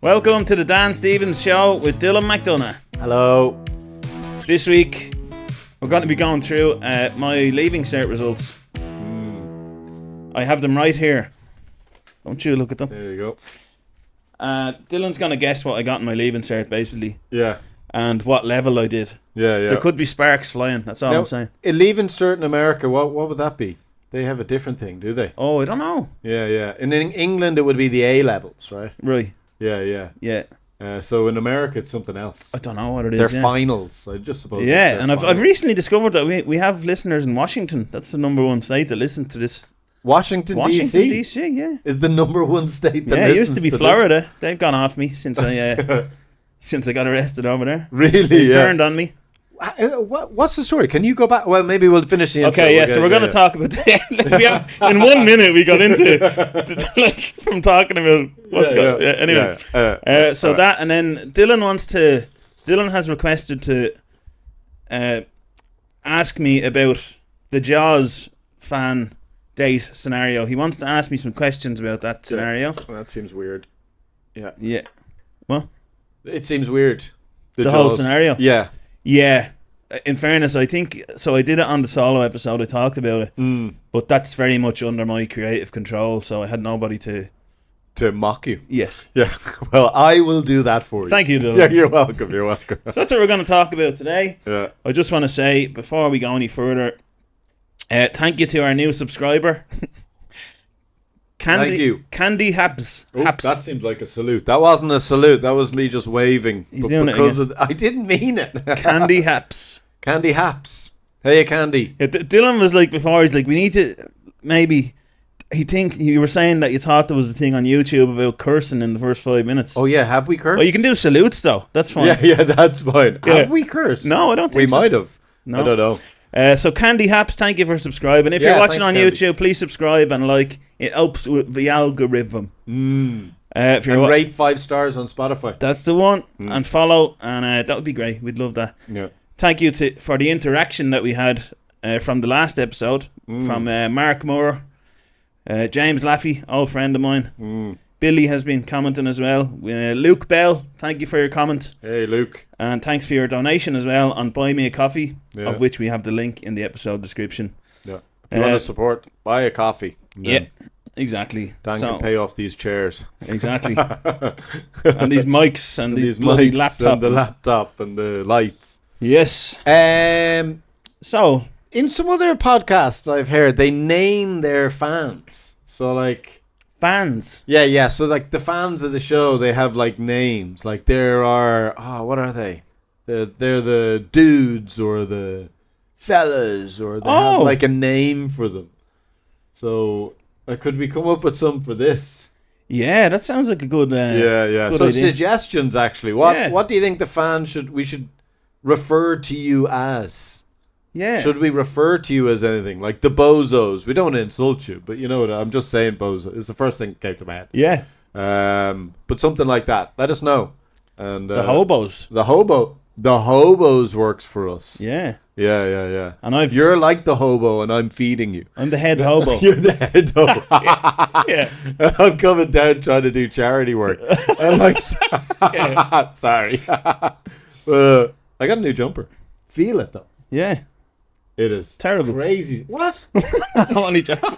Welcome to the Dan Stevens Show with Dylan McDonough. Hello. This week, we're going to be going through my leaving cert results. I have them right here. Don't you look at them. There you go. Dylan's going to guess what I got in my leaving cert, basically. Yeah. And what level I did. Yeah. There could be sparks flying, that's all now, I'm saying. Leaving cert in America, what would that be? They have a different thing, do they? Oh, I don't know. Yeah. And in England, it would be the A levels, right? Right. Yeah. So in America, it's something else. I don't know what it is. They're finals, I just suppose. Yeah, and I've recently discovered that we have listeners in Washington. That's the number one state that listens to this. Washington DC, yeah. Is the number one state that listens. Yeah, it used to be Florida. This? They've gone off me since I since I got arrested over there. Really? They turned on me. What's the story? Can you go back? Well, maybe we'll finish the intro. Okay, yeah. So we're going to talk about in 1 minute we got into from talking about what's going on. Anyway, so that, and then Dylan has requested to ask me about the Jaws fan date scenario. He wants to ask me some questions about that scenario. Well, that seems weird. Yeah. Well, it seems weird. The whole scenario. Yeah. In fairness, I think so. I did it on the solo episode. I talked about it, but that's very much under my creative control. So I had nobody to mock you. Yes. Yeah. Well, I will do that for you. Thank you, Dylan. Yeah, you're welcome. So that's what we're going to talk about today. Yeah. I just want to say before we go any further, thank you to our new subscriber. Thank you. Candy Haps. That seemed like a salute. That wasn't a salute. That was me just waving. I didn't mean it. Candy Haps. Candy Haps. Hey, Candy. Yeah, Dylan was like before. He's like, we need to maybe. You were saying that you thought there was a thing on YouTube about cursing in the first 5 minutes. Oh yeah, have we cursed? Well, you can do salutes though. That's fine. Yeah, that's fine. Yeah. Have we cursed? No, I don't think we might have. No. I don't know. So Candy Haps, thank you for subscribing. If you're watching on YouTube, please subscribe and like. It helps with the algorithm. If you're rate 5 stars on Spotify. That's the one. And follow, and that would be great. We'd love that. Yeah. Thank you for the interaction that we had from the last episode from Mark Moore, James Laffey, old friend of mine. Billy has been commenting as well. Luke Bell, thank you for your comment. Hey, Luke. And thanks for your donation as well on Buy Me a Coffee, of which we have the link in the episode description. Yeah. If you want to support, buy a coffee. Yeah, exactly. Dan can pay off these chairs. Exactly. And these mics and these mics laptop. And the laptop and the lights. Yes. So, in some other podcasts I've heard, they name their fans. So, like... Fans? Yeah. So, like, the fans of the show, they have, like, names. Like, there are... what are they? They're the dudes or the fellas or they have, like, a name for them. So, could we come up with some for this? Yeah, that sounds like a good Good so idea. Suggestions, actually. What do you think the fans we should refer to you as? Yeah. Should we refer to you as anything? Like the bozos. We don't want to insult you, but you know what? I'm just saying bozo. It's the first thing that came to my head. Yeah. But something like that. Let us know. And the hobos. The hobos works for us. Yeah. Yeah. And you're like the hobo, and I'm feeding you. I'm the head hobo. You're the head hobo. Yeah. I'm coming down trying to do charity work. I'm like, sorry. I got a new jumper. Feel it though. Yeah. It is terrible. Crazy. What? I'm only joking.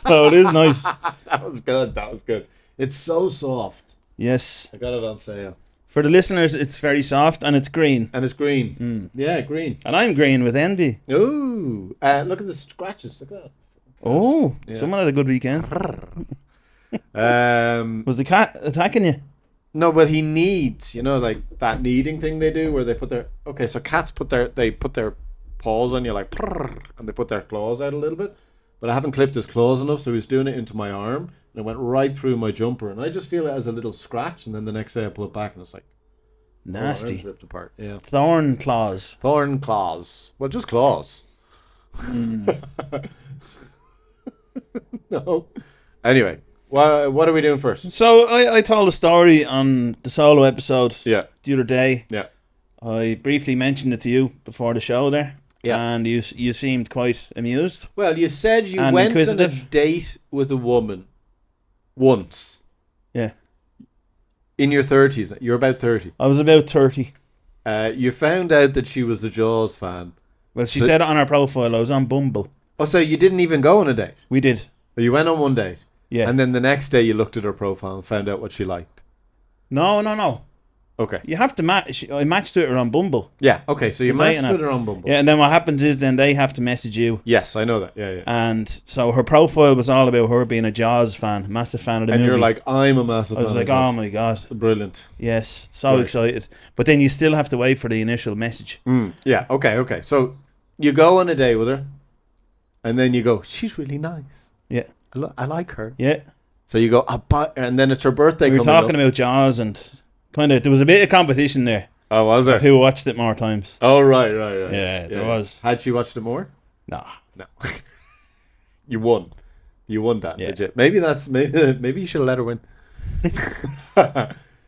No, it is nice. That was good. It's so soft. Yes. I got it on sale. For the listeners, it's very soft and it's green. Yeah, green. And I'm green with envy. Ooh. Look at the scratches. Look at that. Oh, someone had a good weekend. Was the cat attacking you? No, but he needs, like that kneading thing they do where they put their... Okay, so cats put their paws on you like... And they put their claws out a little bit. But I haven't clipped his claws enough, so he's doing it into my arm. And it went right through my jumper. And I just feel it as a little scratch. And then the next day I pull it back and it's like... Nasty. Oh, ripped apart. Yeah. Thorn claws. Well, just claws. No. Anyway, what are we doing first? So I told a story on the solo episode the other day. Yeah. I briefly mentioned it to you before the show there. Yeah. And you seemed quite amused. Well, you said you went on a date with a woman once. Yeah. in your 30s. You're about 30. I was about 30. You found out that she was a Jaws fan. Well, she said it on her profile. I was on Bumble. Oh, so you didn't even go on a date? We did. Or you went on one date? Yeah. And then the next day you looked at her profile and found out what she liked? No. Okay. You have to match. I matched with her on Bumble. Yeah, okay, so you The matched dating with her on Bumble. Yeah, and then what happens is then they have to message you. Yes, I know that. Yeah. And so her profile was all about her being a Jaws fan, massive fan of the And movie. you're like, I'm a massive I fan was of like, Jaws. oh my God. Brilliant. Yes, so Right. excited. But then you still have to wait for the initial message. Yeah, okay. So you go on a date with her, and then you go, she's really nice. Yeah. I like her. Yeah. So you go, and then it's her birthday We were coming talking up. about Jaws and kind of, there was a bit of competition there Oh, was there? of who watched it more times. Oh, right. Yeah, there was. Had she watched it more? Nah. No. You won. You won that, Yeah. did you? Maybe you should have let her win.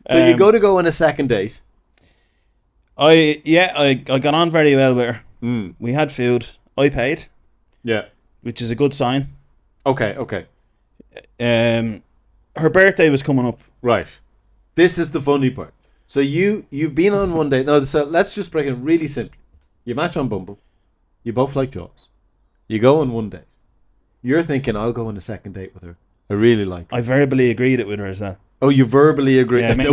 So you go on a second date. I got on very well with her. Mm. We had food. I paid, Yeah. which is a good sign. Okay. Her birthday was coming up. Right. This is the funny part. So you've been on one date. No, so let's just break it really simple. You match on Bumble. You both like Jaws. You go on one date. You're thinking, I'll go on a second date with her. I really like her. I verbally agreed it with her as well. Oh, you verbally agreed. Yeah, I made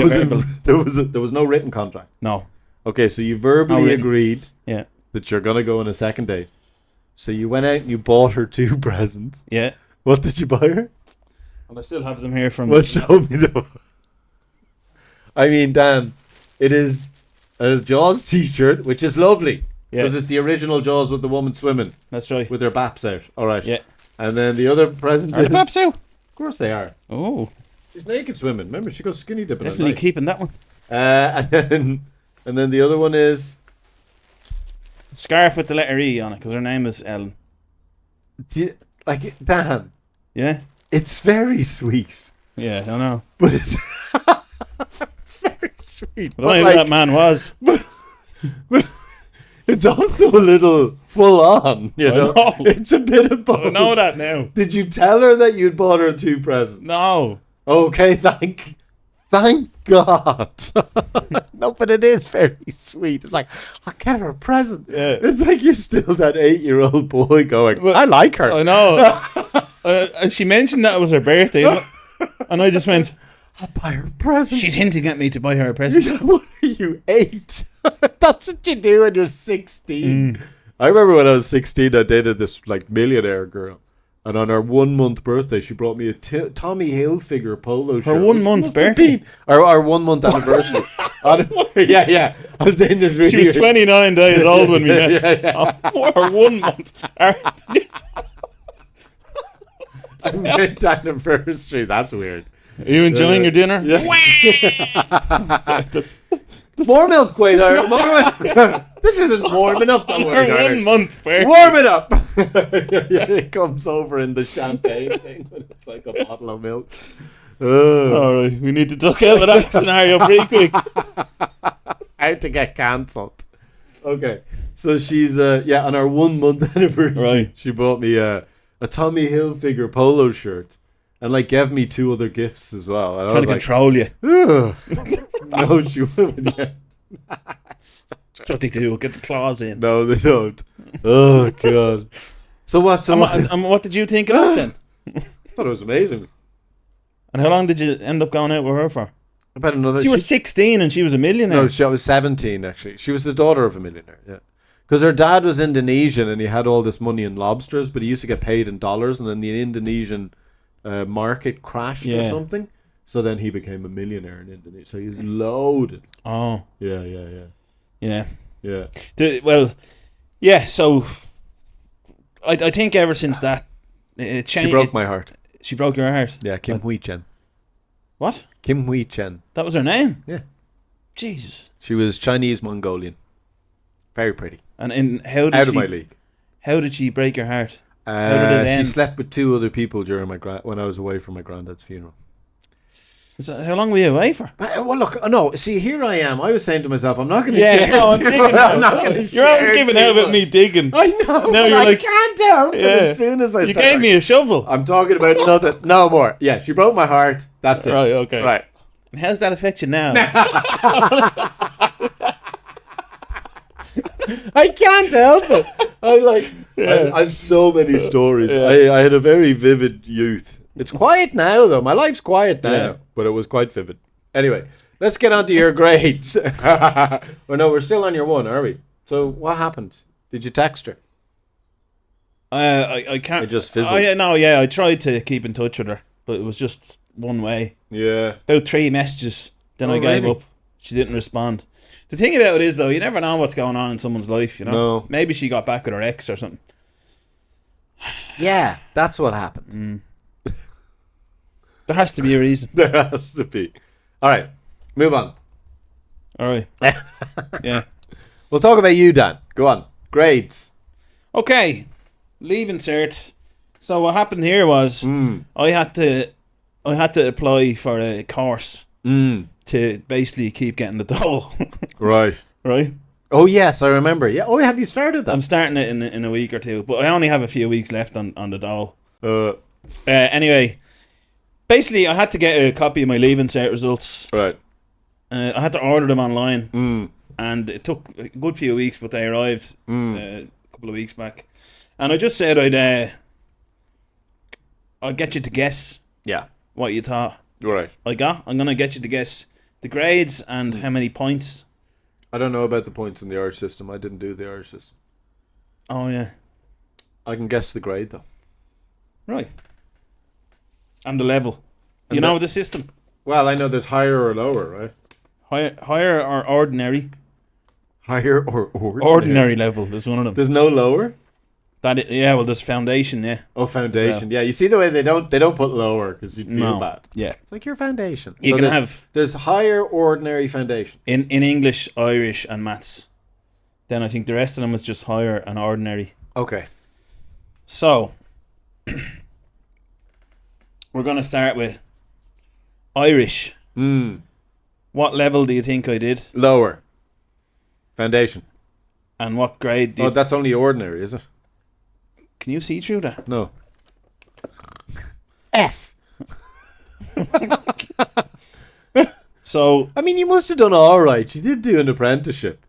There was no written contract. No. Okay, so you verbally written. agreed Yeah. that you're gonna go on a second date. So you went out and you bought her 2 presents. Yeah. What did you buy her? And I still have them here from... Well, show me though. I mean, Dan, it is a Jaws t-shirt, which is lovely. Yeah. Because it's the original Jaws with the woman swimming That's right. with her baps out. All right. Yeah. And then the other present Are is... the maps out? Of course they are. Oh. She's naked swimming. Remember, she goes skinny dipping at Definitely night. keeping that one. And then the other one is... Scarf with the letter E on it, because her name is Ellen. Like, Dan, Yeah? it's very sweet. Yeah, I know. But it's... it's very sweet. I don't know who that man was. But it's also a little full on, you know? know. It's a bit of both. I know that now. Did you tell her that you'd bought her 2 presents? No. Okay, thank God. No, but it is very sweet. It's like, I'll get her a present. Yeah. It's like you're still that 8-year-old boy going, Well, I like her. I know. And she mentioned that it was her birthday. And I just went, I'll buy her a present. she's hinting at me to buy her a present. What are you, 8? That's what you do when you're 16. I remember when I was 16, I dated this like millionaire girl. And on her 1-month birthday, she brought me a Tommy Hilfiger polo shirt. Her 1 month must have birthday? been our 1 month anniversary. Yeah. I was saying this really. She was 29 days old when we met. Yeah. Her 1 month. I meant anniversary. That's weird. Are you enjoying your dinner? Yeah. More milk, Quaidar. More milk. This isn't warm enough. Don't worry, Her 1 darling. month birthday. Warm it up. It comes over in the champagne thing, but it's like a bottle of milk. All right, we need to duck out of that scenario pretty quick. How to get cancelled. Okay, so she's on our 1 month anniversary. Right. She bought me a Tommy Hilfiger polo shirt, and like gave me 2 other gifts as well. And I Trying was to like, control you. ugh. No, she wouldn't. Yeah. That's what they do. Get the claws in. No, they don't. Oh god. So what? And what did you think of that then? I thought it was amazing. And how long did you end up going out with her for? About another. You were 16 and she was a millionaire. No, she was 17 actually. She was the daughter of a millionaire. Yeah, because her dad was Indonesian and he had all this money in lobsters, but he used to get paid in dollars, and then the Indonesian market crashed or Yeah. something. So then he became a millionaire in Indonesia. So he was loaded. Oh, Yeah. yeah. Yeah. Yeah, so I think ever since that, it changed. She broke my heart. She broke your heart. Yeah, Kim Hui Chen. What? Kim Hui Chen. That was her name? Yeah. Jesus. She was Chinese Mongolian. Very pretty. And how did Out she, of my league. How did she break your heart? How did it She end? slept with 2 other people during when I was away from my granddad's funeral. How long were you away for? Well, look, no. See, here I am. I was saying to myself, I'm not going to Yeah, share. no, I'm digging. I'm not going to You're always share giving too out about much. me digging. I know. Now but you're I like- can't help it. Yeah. As soon as I You start, gave me a shovel. I'm talking about nothing. No more. Yeah, she broke my heart. That's it. Right, okay. Right. How's that affect you now? I can't help it. I've so many stories. Yeah. I had a very vivid youth. It's quiet now, though. My life's quiet now, Yeah. but it was quite vivid. Anyway, let's get on to your grades. Or no, we're still on your one, are we? So what happened? Did you text her? I can't. It just fizzled. I tried to keep in touch with her, but it was just one way. Yeah. About 3 messages, then Oh, I gave really? up. She didn't respond. The thing about it is, though, you never know what's going on in someone's life, you know? No. Maybe she got back with her ex or something. Yeah, that's what happened. There has to be a reason. There has to be. All right, move on. All right. Yeah. We'll talk about you, Dan. Go on. Grades. Okay. Leaving cert. So what happened here was I had to apply for a course to basically keep getting the dole. Right. Right? Oh, yes, I remember. Yeah. Oh, have you started that? I'm starting it in a week or two, but I only have a few weeks left on the dole. Anyway, basically I had to get a copy of my leaving cert results. Right. I had to order them online, and it took a good few weeks, but they arrived a couple of weeks back. And I just said I'd get you to guess Yeah. what you thought Right. I got. I'm gonna get you to guess the grades and how many points. I don't know about the points in the Irish system. I didn't do the Irish system. Oh yeah, I can guess the grade, though. right. And the level. Do you know the system? Well, I know there's higher or lower, right? Higher or ordinary? Higher or ordinary? Ordinary level is one of them. There's no lower? Yeah, well, there's foundation, yeah. Oh, foundation. Yeah, you see the way they don't put lower because you'd feel bad. Yeah. It's like your foundation. You So can there's- have There's higher, ordinary, foundation. in English, Irish, and maths. Then I think the rest of them is just higher and ordinary. Okay. So we're gonna start with Irish. What level do you think I did? Lower. Foundation. And what grade do Oh, you that's only ordinary, is it? Can you see through that? No. F. So I mean, you must have done all right. You did do an apprenticeship.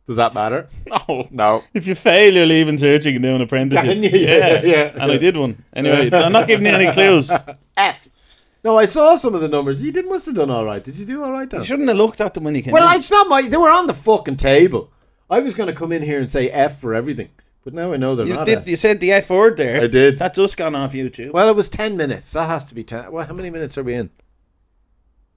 Does that matter? no. No. If you fail, you're leaving cert, you can do an apprenticeship. Can you? Yeah. And I did one. Anyway, I'm not giving you any clues. F. No, I saw some of the numbers. You must have done all right. Did you do all right, Dan? You shouldn't have looked at them when you came Well, in. it's not my... They were on the fucking table. I was going to come in here and say F for everything. But now I know they're not F. You said the F word there. I did. That's us gone off YouTube. Well, it was 10 minutes. That has to be 10. Well, how many minutes are we in?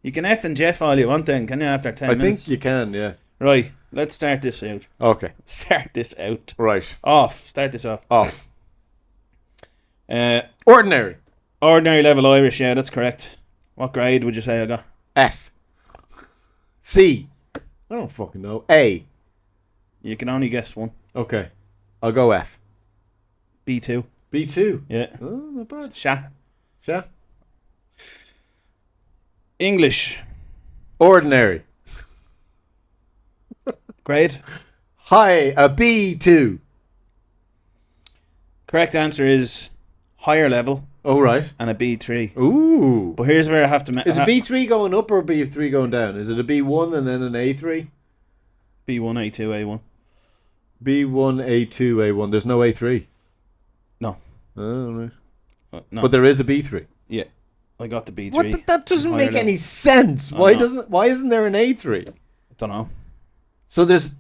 You can F and Jeff all you want then, can you, after 10 I minutes? think you can, yeah. Right, let's start this out. Okay. Start this out. Right. Off. Start this off. Off. Ordinary Ordinary. level Irish, yeah, that's correct. What grade would you say I got? F. C. I don't fucking know. A. You can only guess one. Okay. I'll go F. B2. B2. Yeah. Oh, not bad. Sha. Yeah. English. Ordinary. Grade. High. A B2. Correct answer is higher level Oh, right. and a B3. Ooh. But here's where I have to... Is a B3 going up or a B3 going down? Is it a B1 and then an A3? B1, A2, A1. B1, A2, A1. There's no A3. No. Oh, right. No. But there is a B3. Yeah. I got the B3. What? That doesn't Higher make level. any sense. I Why know. Why isn't there an A3? I don't know. So is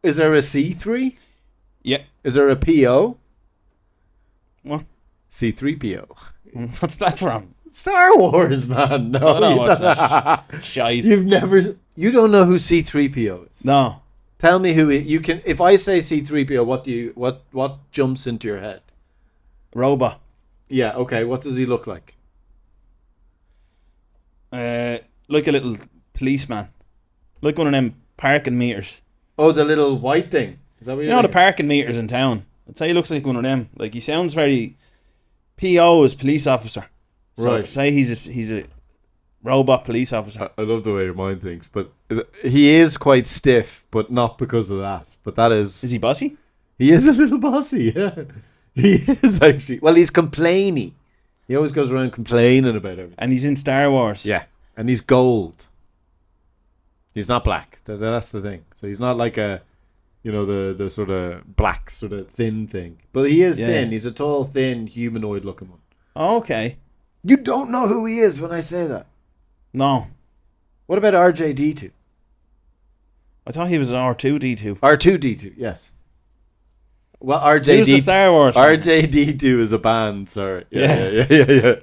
there a C3? Yeah. Is there a PO? What? C3PO. What's that from? Star Wars, man. No, I don't you watch don't. that shite. You don't know who C3PO is. No. Tell me who you can. If I say C3PO, what jumps into your head? Robot. Yeah. Okay. What does he look like? Like a little policeman. Like one of them parking meters. Oh, the little white thing. Is that what You you're know the thinking? parking meters in town? I'd say he looks like one of them. Like he sounds very... PO is police officer. So Right. I'd say he's a robot police officer. I love the way your mind thinks, but he is quite stiff, but not because of that. But that is Is he bossy? he is a little bossy, yeah. He is actually. Well, he's complainy. He always goes around complaining about everything. And he's in Star Wars. Yeah, and he's gold. He's not black. That's the thing. So he's not like a, the sort of black, sort of thin thing. But he is thin. He's a tall, thin, humanoid-looking one. Oh, okay. You don't know who he is when I say that. No. What about RJD2? I thought he was R2D2. R2D2, yes. Well, Who's the Star Wars fan? RJD2 is a band, sorry. Yeah.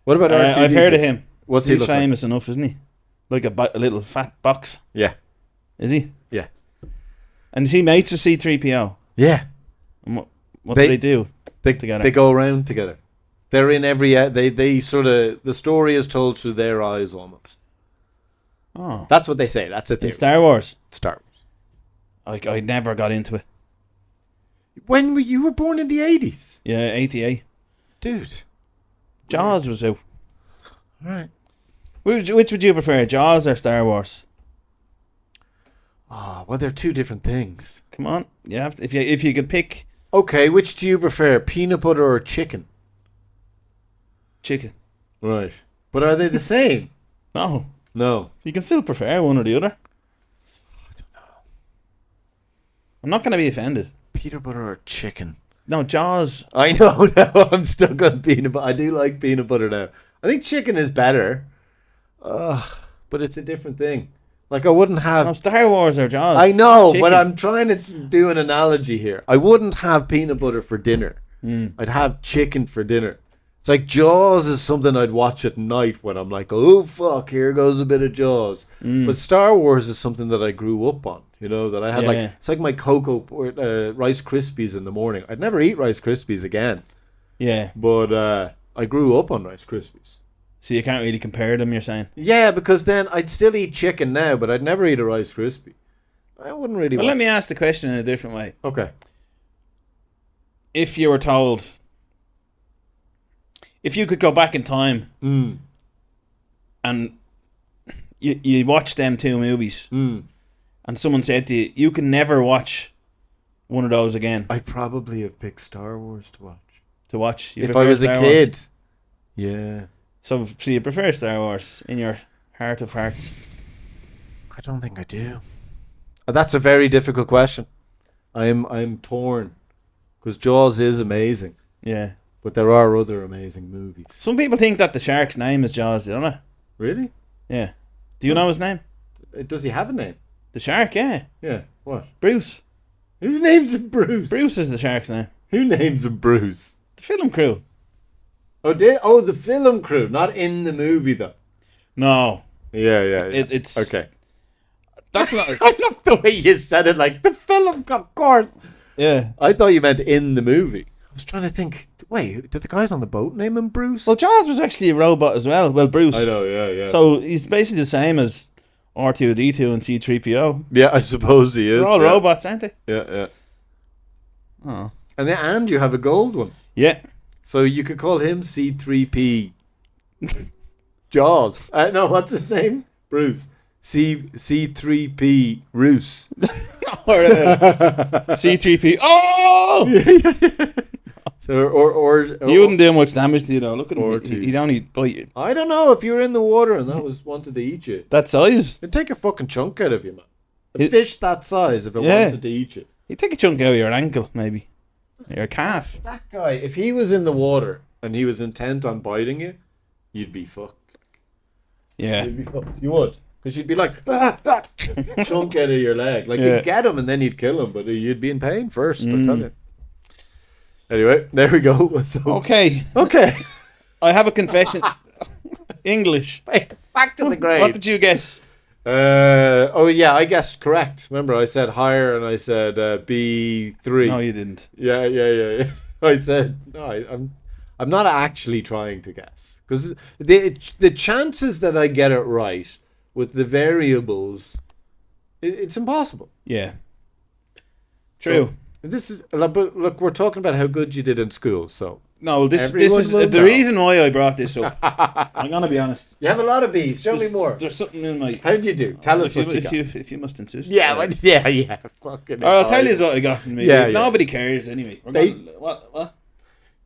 What about R2D2? I've heard of him. What's He's he look famous enough, isn't he? Like a little fat box. Yeah. Is he? Yeah. And is he mates with C-3PO? Yeah. And what do they do together? They go around together. They're in every... They sort of... The story is told through their eyes almost. Oh. That's what they say. That's a theory. In Star Wars? Star Wars. I never got into it. When you were born in the 80s? Yeah, 88. Dude. Jaws was out. Right. Which would you prefer, Jaws or Star Wars? Oh, well, they're two different things. Come on, you have to, if you could pick. Okay, which do you prefer, peanut butter or chicken? Chicken. Right. But are they the same? No. No. You can still prefer one or the other. I don't know. I'm not going to be offended. Peanut butter or chicken? No, Jaws. I know now. I'm stuck on peanut butter. I do like peanut butter now. I think chicken is better. But it's a different thing. Like, I wouldn't have... No, Star Wars or Jaws. I know, Chicken. but I'm trying to do an analogy here. I wouldn't have peanut butter for dinner. I'd have chicken for dinner. It's like Jaws is something I'd watch at night when I'm like, oh, fuck, here goes a bit of Jaws. But Star Wars is something that I grew up on, that I had it's like my cocoa Rice Krispies in the morning. I'd never eat Rice Krispies again. Yeah. But I grew up on Rice Krispies. So you can't really compare them, you're saying? Yeah, because then I'd still eat chicken now, but I'd never eat a Rice Krispie. I wouldn't really Well, let me ask the question in a different way. Okay. If you were told... If you could go back in time and you watched them two movies and someone said to you, you can never watch one of those again. I'd probably have picked Star Wars to watch. To watch? If I was a kid. Yeah. So you prefer Star Wars in your heart of hearts? I don't think I do. That's a very difficult question. I'm torn because Jaws is amazing. Yeah. But there are other amazing movies. Some people think that the shark's name is Jaws, don't they? Really? Yeah. Do you know his name? Does he have a name? The shark, yeah. Yeah. What? Bruce. Who names him Bruce? Bruce is the shark's name. Who names him Bruce? The film crew. Oh, the film crew, not in the movie though. No. Yeah. It's okay. That's not. I love the way you said it, like the film, of course. Yeah. I thought you meant in the movie. I was trying to think. Wait, did the guys on the boat name him Bruce? Well, Jaws was actually a robot as well. Well, Bruce. I know, yeah. So he's basically the same as R2D2 and C-3PO. Yeah, I suppose he is. They're all robots, aren't they? Yeah. Oh. And you have a gold one. Yeah. So you could call him C3P Jaws. No, what's his name? Bruce. C3P Roos. Or C-3P. Oh! So or you wouldn't do much damage to you though. Look at him. He'd only bite you. I don't know if you were in the water and that was wanted to eat you. That size? It'd take a fucking chunk out of you, man. A fish that size if it wanted to eat you. He'd take a chunk out of your ankle, maybe. Your calf. That guy, if he was in the water and he was intent on biting you, you'd be fucked. Yeah. You'd be fucked. You would. Because you'd be like, chunk out of your leg. Like, you'd get him and then you'd kill him, but you'd be in pain first, I tell you. Anyway, there we go. So, Okay. I have a confession. English. Back to the grave. What did you guess? I guessed correct. Remember, I said higher and I said B3. No, you didn't. Yeah. I said, no, I'm not actually trying to guess. Because the chances that I get it right with the variables, it's impossible. Yeah. True. So, but look, we're talking about how good you did in school, so. No, this is the reason why I brought this up. I'm gonna be honest. You have a lot of B's. Show me more. There's something in my. How'd you do? Tell us what you got. If you must insist. Yeah. Fucking. I'll tell you what I got. In me. Yeah. Nobody cares anyway. What?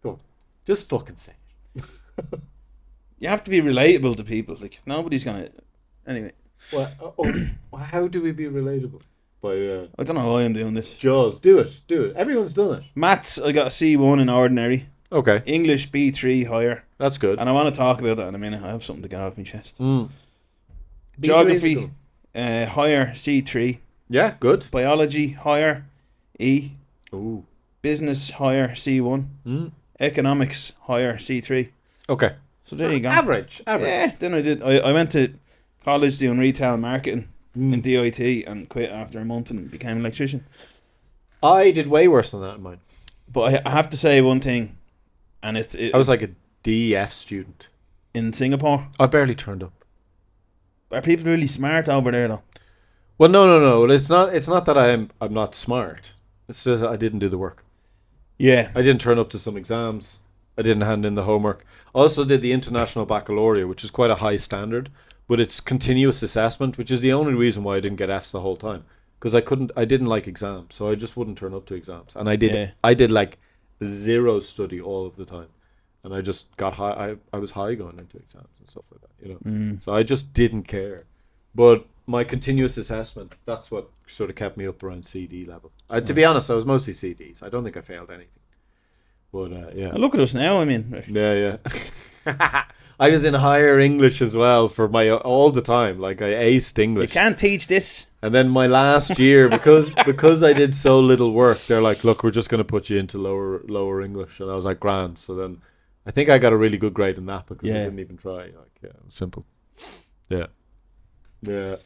Go on. Just fucking say it. You have to be relatable to people. Like, nobody's gonna. Anyway, How do we be relatable? By I don't know why I'm doing this. Jaws, do it. Everyone's done it. Maths, I got a C1 in ordinary. Okay, English B3 higher, that's good. and I want to talk about that in a minute. I have something to get off my chest. B3 Geography, is good. higher C3. Yeah, good. Biology higher E. Ooh. Business higher C1. Economics higher C3. Okay. So there you go. Average. Yeah. Then I went to college doing retail marketing in DIT and quit after a month and became an electrician. I did way worse than that in mine. But I have to say one thing, and I was like a DF student. in Singapore. I barely turned up. Are people really smart over there though? Well, no. It's not that I'm not smart. It's just I didn't do the work. Yeah. I didn't turn up to some exams. I didn't hand in the homework. I also did the International Baccalaureate, which is quite a high standard, but it's continuous assessment, which is the only reason why I didn't get Fs the whole time. Because I didn't like exams, so I just wouldn't turn up to exams. And I did like zero study all of the time. And I just got high. I was high going into exams and stuff like that, you know. So I just didn't care. But my continuous assessment, that's what sort of kept me up around CD level. To be honest, I was mostly CDs. I don't think I failed anything. But yeah. Look at us now. I mean, Yeah. I was in higher English as well for all the time. Like I aced you English. can't teach this. And then my last year, because I did so little work, they're like, look, we're just going to put you into lower English. And I was like, grand. So then I think I got a really good grade in that because I didn't even try. Like, yeah, it was simple. Yeah. But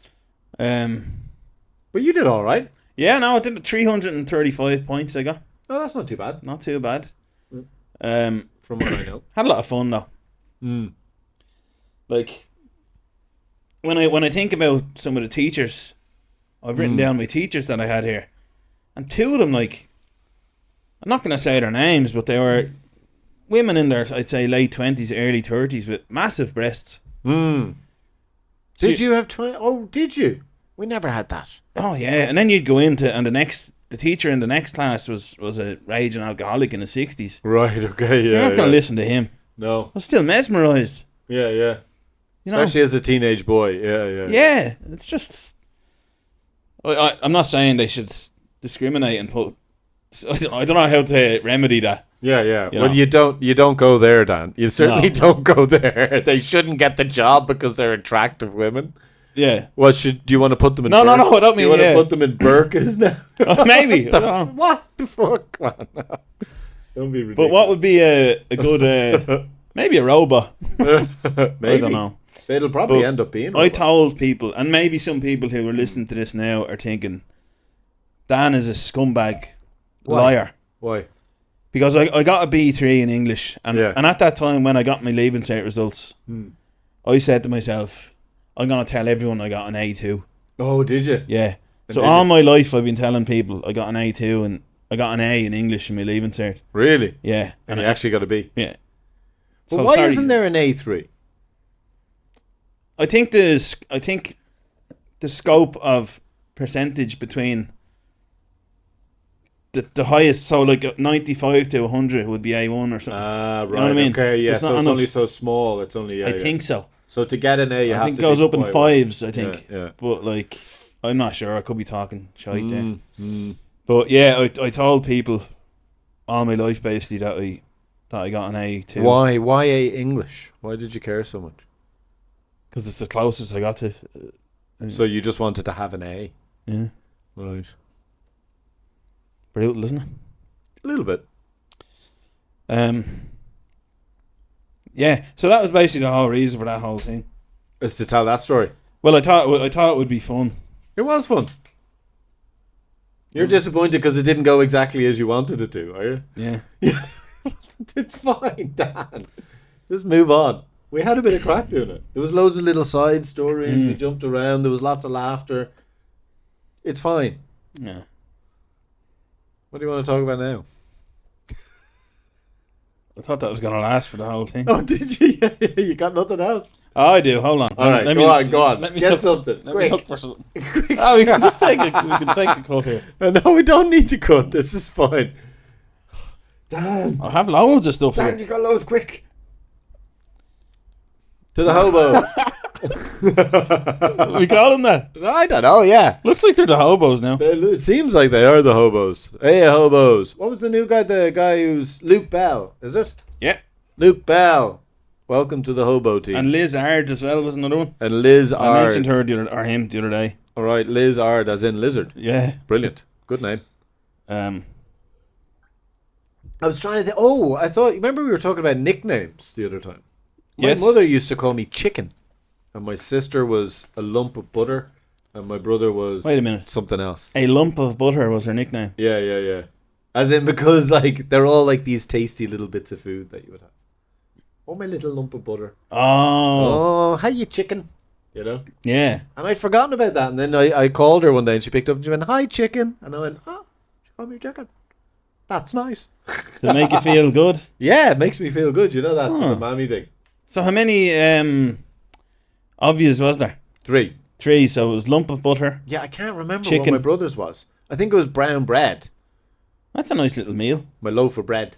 you did all right. Yeah, no, I did 335 points I got. No, that's not too bad. Not too bad. From what I know. Had a lot of fun though. Like when I think about some of the teachers, I've written down my teachers that I had here, and two of them, like, I'm not gonna say their names, but they were women in their, I'd say, late 20s, early 30s with massive breasts. Did you have 20? Oh, did you? We never had that. Oh yeah, and then you'd go into, and the teacher in the next class was a raging alcoholic in the 60s. Right. Okay. Yeah. You're not gonna listen to him. No. I was still mesmerised. Yeah. You know? Especially as a teenage boy. Yeah. Yeah, it's just. I'm not saying they should discriminate and put. I don't know how to remedy that. Yeah. You Well, know? you don't go there, Dan. You certainly No. don't go there. They shouldn't get the job because they're attractive women. Yeah. Do you want to put them in? No, I don't mean. You want to put them in burkas now? Maybe. I don't know. What the fuck, man? Don't be ridiculous. But what would be a good maybe a robot? Maybe. I don't know. It'll probably But end up being. I told people, and maybe some people who are listening to this now are thinking, Dan is a scumbag liar. Why? Because I got a B3 in English, and Yeah. and at that time when I got my leaving cert results, I said to myself, I'm gonna tell everyone I got an A2. Oh, did you? Yeah. So did all you? my life I've been telling people I got an A2 and I got an A in English in my leaving cert. Really? Yeah. And you actually got a B. Yeah. Well, So why sorry. isn't there an A3? I think the scope of percentage between the highest, so like 95 to 100 would be A1 or something. Ah, right. You know what I mean? Okay, yeah. There's So not it's enough. only so small. It's only. I think so. So to get an A, you I have think to it goes be up in quite well. fives, I think. Yeah. But like, I'm not sure. I could be talking shite there. But yeah, I told people all my life basically that I got an A2. Why? Why A English? Why did you care so much? Because it's the closest I got to. So you just wanted to have an A, Yeah. right? Brutal, isn't it? A little bit. Yeah. So that was basically the whole reason for that whole thing. Is to tell that story. Well, I thought it would be fun. It was fun. You're disappointed because it didn't go exactly as you wanted it to, are you? Yeah. It's fine, Dan. Just move on. We had a bit of crack doing it. There was loads of little side stories. We jumped around. There was lots of laughter. It's fine. Yeah. What do you want to talk about now? I thought that was going to last for the whole thing. Oh, did you? You got nothing else? Oh, I do. Hold on. All right, go on. Let me Get look- something. Let me Quick. look for something. Oh, we can just take a cut here. No, we don't need to cut. This is fine. Dan, I have loads of stuff here. you got loads. Quick. To the hobos. We call them that. I don't know, yeah. Looks like they're the hobos now. It seems like they are the hobos. Hey, hobos. What was the new guy? The guy who's Luke Bell, is it? Yeah. Luke Bell. Welcome to the hobo team. And Liz Ard as well was another one. And Liz I Ard. mentioned her him the other day. All right, Liz Ard, as in lizard. Yeah. Brilliant. Good name. Um. I was trying to think. Oh, I thought. Remember we were talking about nicknames the other time? My Yes. mother used to call me Chicken. And my sister was a lump of butter. And my brother was Wait a minute. something else. A lump of butter was her nickname. Yeah. As in because like they're all like these tasty little bits of food that you would have. Oh, my little lump of butter. Oh. Oh, how you chicken? You know? Yeah. And I'd forgotten about that. And then I called her one day and she picked up and she went, "Hi, chicken." And I went, "Oh, she called me chicken. That's nice." To make you feel good. Yeah, it makes me feel good. You know that sort of mammy thing. So how many obvious was there? 3. 3. So it was lump of butter. Yeah, I can't remember Chicken. what my brother's was. I think it was brown bread. That's a nice little meal. My loaf of bread.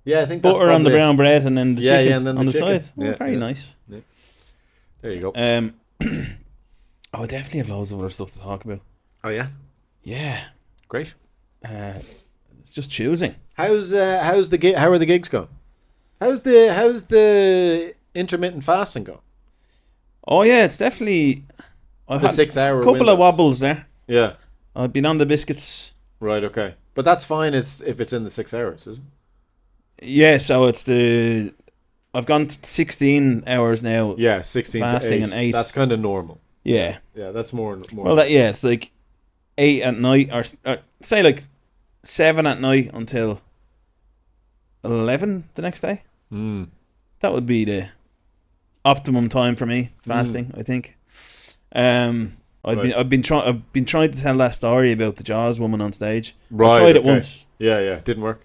Yeah, I think that's Butter on the probably it. brown bread and then the chicken and then on the chicken. side. Oh, Yeah, very yeah. nice. There you go. I definitely have loads of other stuff to talk about. Oh yeah, Yeah. great. It's just choosing. How's the gig? How are the gigs going? How's the intermittent fasting going? Oh yeah, it's definitely. I've The had 6 hour. a couple windows. of wobbles there. Yeah. I've been on the biscuits. Right. Okay. But that's fine. If it's in the 6 hours, isn't it? Yeah, so it's the. I've gone to 16 hours now. Yeah, 16 Fasting to 8. and 8. That's kind of normal. Yeah. Yeah, that's more. Well, it's like 8 at night, or say like 7 at night until 11 the next day. Mm. That would be the optimum time for me fasting. I think. I've been trying to tell that story about the Jaws woman on stage. Right. I tried it once. Yeah. Didn't work.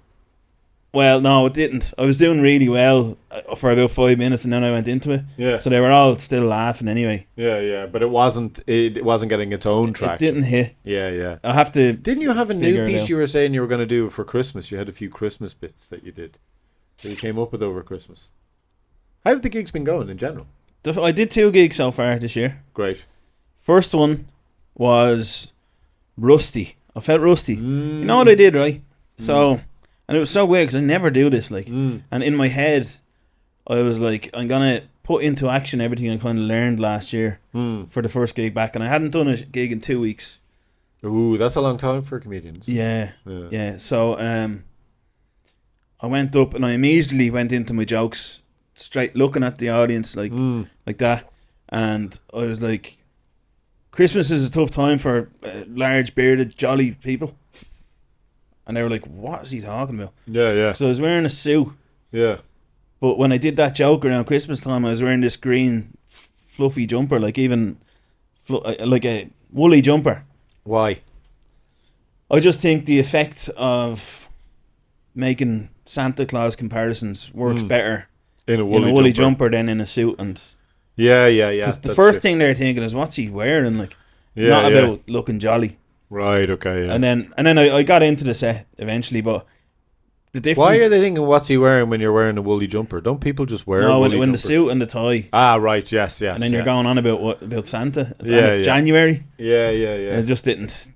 Well, no, it didn't. I was doing really well for about 5 minutes, and then I went into it. Yeah. So they were all still laughing anyway. Yeah. But it wasn't getting its own traction. It didn't hit. Yeah. I have to. Didn't you have a figure new it piece out. you were saying you were going to do for Christmas? You had a few Christmas bits that you did. That you came up with over Christmas. How have the gigs been going in general? I did 2 gigs so far this year. Great. First one was rusty. I felt rusty. You know what I did, right? So, and it was so weird because I never do this. Like, and in my head, I was like, I'm gonna put into action everything I kind of learned last year for the first gig back, and I hadn't done a gig in 2 weeks. Ooh, that's a long time for comedians. Yeah. So, I went up and I immediately went into my jokes, straight looking at the audience like that, and I was like, Christmas is a tough time for large bearded jolly people, and they were like, what is he talking about? Yeah. So I was wearing a suit, Yeah. but when I did that joke around Christmas time, I was wearing this green fluffy jumper, like like a woolly jumper. Why? I just think the effect of making Santa Claus comparisons works better In a in a woolly jumper than in a suit. And Yeah. 'cause the first thing they're thinking is, what's he wearing? Like, not about looking jolly. Right. Okay. Yeah. And then I got into the set eventually, but the difference. Why are they thinking what's he wearing when you're wearing a woolly jumper? Don't people just wear No, woolly when the jumpers? suit and the tie, Ah, right. Yes. and then you're going on about Santa. And Yeah, it's yeah. January. Yeah. It just didn't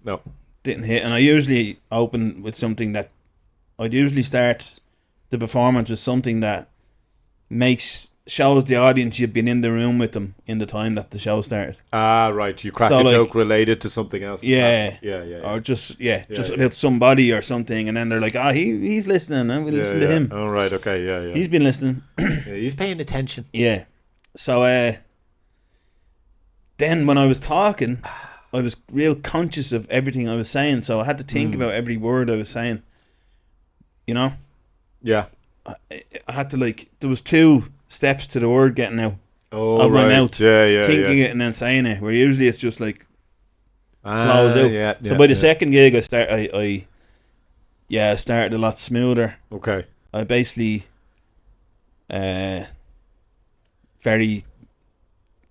hit. And I usually open with something that I'd usually start the performance with something that shows the audience you've been in the room with them in the time that the show started. Ah, right. You crack So, a like, joke related to something else. Yeah. Yeah. Or just yeah. about somebody or something, and then they're like, he's listening, and we'll listen to him. Oh, right. Okay. Yeah. He's been listening. Yeah, he's paying attention. Yeah. So then when I was talking, I was real conscious of everything I was saying, so I had to think about every word I was saying. You know? Yeah. I had to, like, there was 2 steps to the word getting out Oh, of my right. mouth. Yeah. Thinking it and then saying it, where usually it's just like flows out. Yeah. So by the second gig I started a lot smoother. Okay. I basically very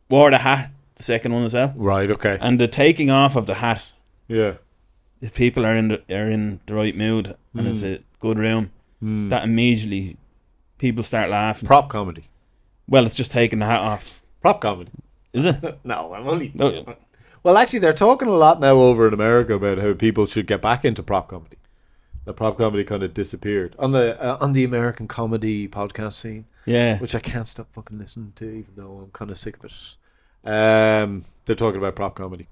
wore the hat, the second one as well. Right. Okay. And the taking off of the hat, Yeah. if people are in the right mood and it's a good room, that immediately people start laughing. Prop comedy. Well, it's just taking the hat off. Prop comedy. Is it? No, I'm only... No. Well, actually, they're talking a lot now over in America about how people should get back into prop comedy. The prop comedy kind of disappeared on the American comedy podcast scene. Yeah. Which I can't stop fucking listening to, even though I'm kind of sick of it. They're talking about prop comedy.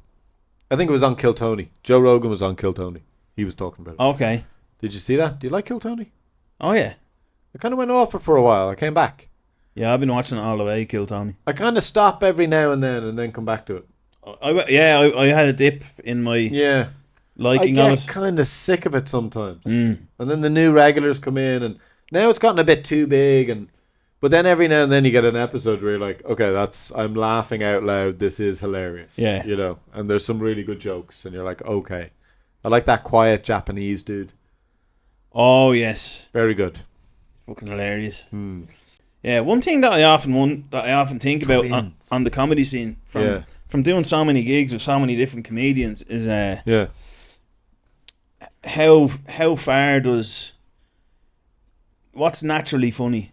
I think it was on Kill Tony. Joe Rogan was on Kill Tony. He was talking about it. Okay. Did you see that? Do you like Kill Tony? Oh, yeah. I kind of went off it for a while. I came back. Yeah, I've been watching it all the way, Kill Tony. I kind of stop every now and then come back to it. I had a dip in my liking I of get it. kind of sick of it sometimes. Mm. And then the new regulars come in, and now it's gotten a bit too big. But then every now and then you get an episode where you're like, okay, I'm laughing out loud. This is hilarious. Yeah. You know, and there's some really good jokes, and you're like, okay. I like that quiet Japanese dude. Oh, yes. Very good. Fucking hilarious. Mm. Yeah, one thing that I often think about on the comedy scene from doing so many gigs with so many different comedians is how far does what's naturally funny?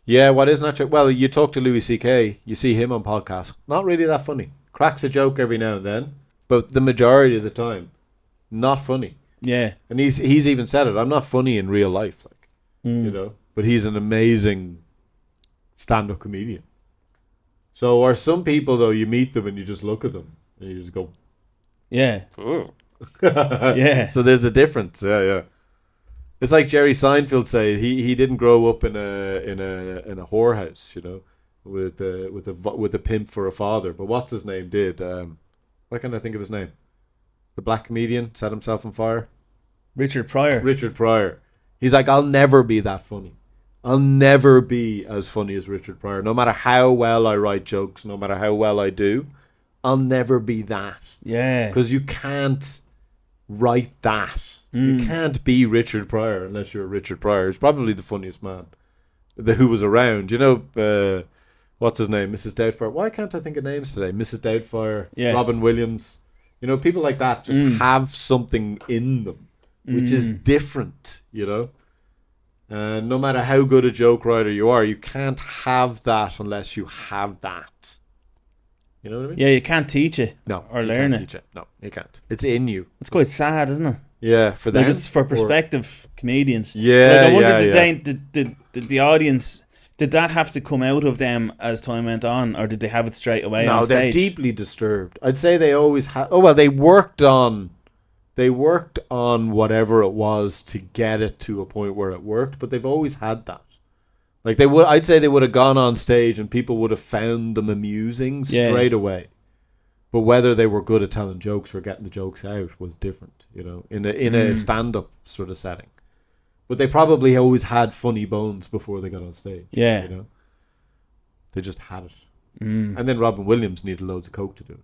Yeah, what is natural? Well, you talk to Louis C.K., you see him on podcasts. Not really that funny. Cracks a joke every now and then, but the majority of the time, not funny. Yeah, and he's even said it. I'm not funny in real life, like you know, but he's an amazing stand-up comedian. So, are some people though? You meet them and you just look at them and you just go, yeah, yeah. So there's a difference. Yeah. It's like Jerry Seinfeld said. He didn't grow up in a whorehouse, you know, with a pimp for a father. But what's his name did? Why can't I think of his name? The black comedian set himself on fire. Richard Pryor. He's like, I'll never be that funny. I'll never be as funny as Richard Pryor. No matter how well I write jokes, no matter how well I do, I'll never be that. Yeah. Because you can't write that. You can't be Richard Pryor unless you're Richard Pryor. He's probably the funniest man who was around. You know, what's his name? Mrs. Doubtfire. Why can't I think of names today? Mrs. Doubtfire, Robin Williams. You know, people like that just have something in them, which is different, you know. And no matter how good a joke writer you are, you can't have that unless you have that. You know what I mean? Yeah, you can't teach it. No. Or learn it. Teach it. No, you can't. It's in you. It's quite sad, isn't it? Yeah, for them. Like it's for prospective comedians. Yeah, like I wonder did the audience, did that have to come out of them as time went on, or did they have it straight away on stage? No, they're deeply disturbed. I'd say they always had... Oh, well, they worked on whatever it was to get it to a point where it worked, but they've always had that. Like I'd say they would have gone on stage and people would have found them amusing straight away. But whether they were good at telling jokes or getting the jokes out was different, you know, in a stand-up sort of setting. But they probably always had funny bones before they got on stage. Yeah. You know? They just had it. And then Robin Williams needed loads of coke to do it.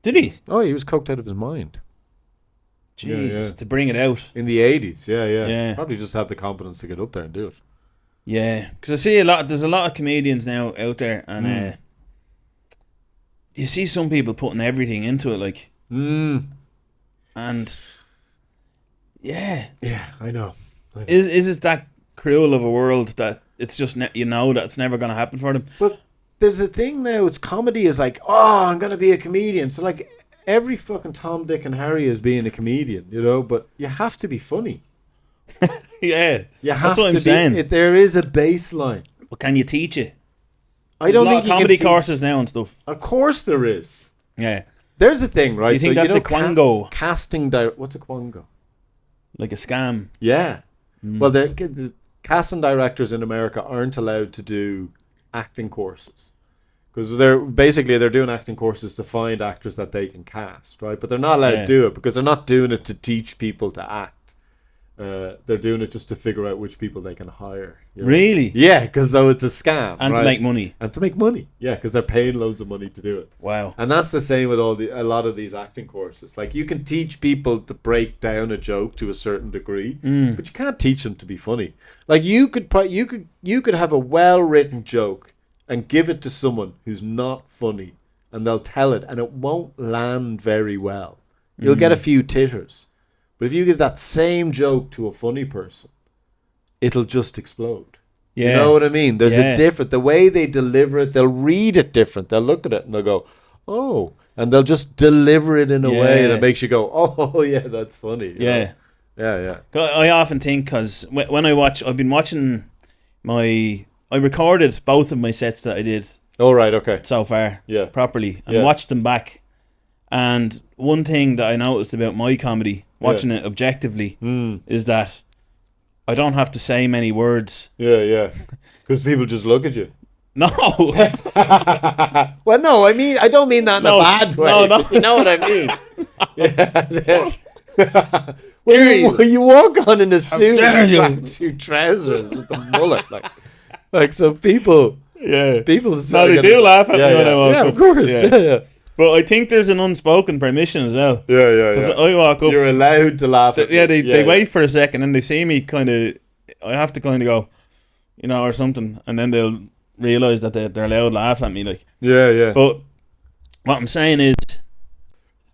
Did he? Oh, he was coked out of his mind. Jesus, to bring it out. In the 80s, yeah. Probably just have the confidence to get up there and do it. Yeah, because I see there's a lot of comedians now out there, and you see some people putting everything into it, like, and yeah, I know. Is it that cruel of a world that it's just that it's never going to happen for them? But there's a thing now. It's comedy is like, oh, I'm going to be a comedian. So like every fucking Tom, Dick, and Harry is being a comedian, you know. But you have to be funny. Yeah, that's what I'm saying. There is a baseline. But can you teach it? I don't think you can comedy courses now and stuff. Of course there is. Yeah. There's a thing, right? Do you think that's a quango? What's a quango? Like a scam. Yeah. Well, the casting directors in America aren't allowed to do acting courses because they're doing acting courses to find actors that they can cast, right? But they're not allowed to do it because they're not doing it to teach people to act. They're doing it just to figure out which people they can hire. You know? Really? Yeah, because though it's a scam. And right? to make money. And to make money. Yeah, because they're paying loads of money to do it. Wow. And that's the same with a lot of these acting courses. Like you can teach people to break down a joke to a certain degree, but you can't teach them to be funny. Like you could have a well-written joke and give it to someone who's not funny, and they'll tell it, and it won't land very well. You'll get a few titters. But if you give that same joke to a funny person, it'll just explode. Yeah. You know what I mean? There's Yeah. a different, the way they deliver it, they'll read it different. They'll look at it and they'll go, oh, and they'll just deliver it in a way that makes you go, oh, yeah, that's funny. You know? Yeah. I often think, because when I've been watching I recorded both of my sets that I did Oh, right, okay. so far Yeah. properly and watched them back. And one thing that I noticed about my comedy, watching it objectively, is that I don't have to say many words. Yeah. Because people just look at you. No. Well, no, I don't mean that in a bad way. No. You know what I mean? Yeah. When you walk on in a suit, tracksuit trousers with the mullet, like so people. Yeah. People. They do laugh at me when I walk up. Yeah, up. of course. Yeah. But I think there's an unspoken permission as well. Yeah. Because I walk up. You're allowed to laugh at me. They wait for a second and they see me kind of. I have to kind of go, or something, and then they'll realise that they're allowed to laugh at me, like. Yeah. But what I'm saying is,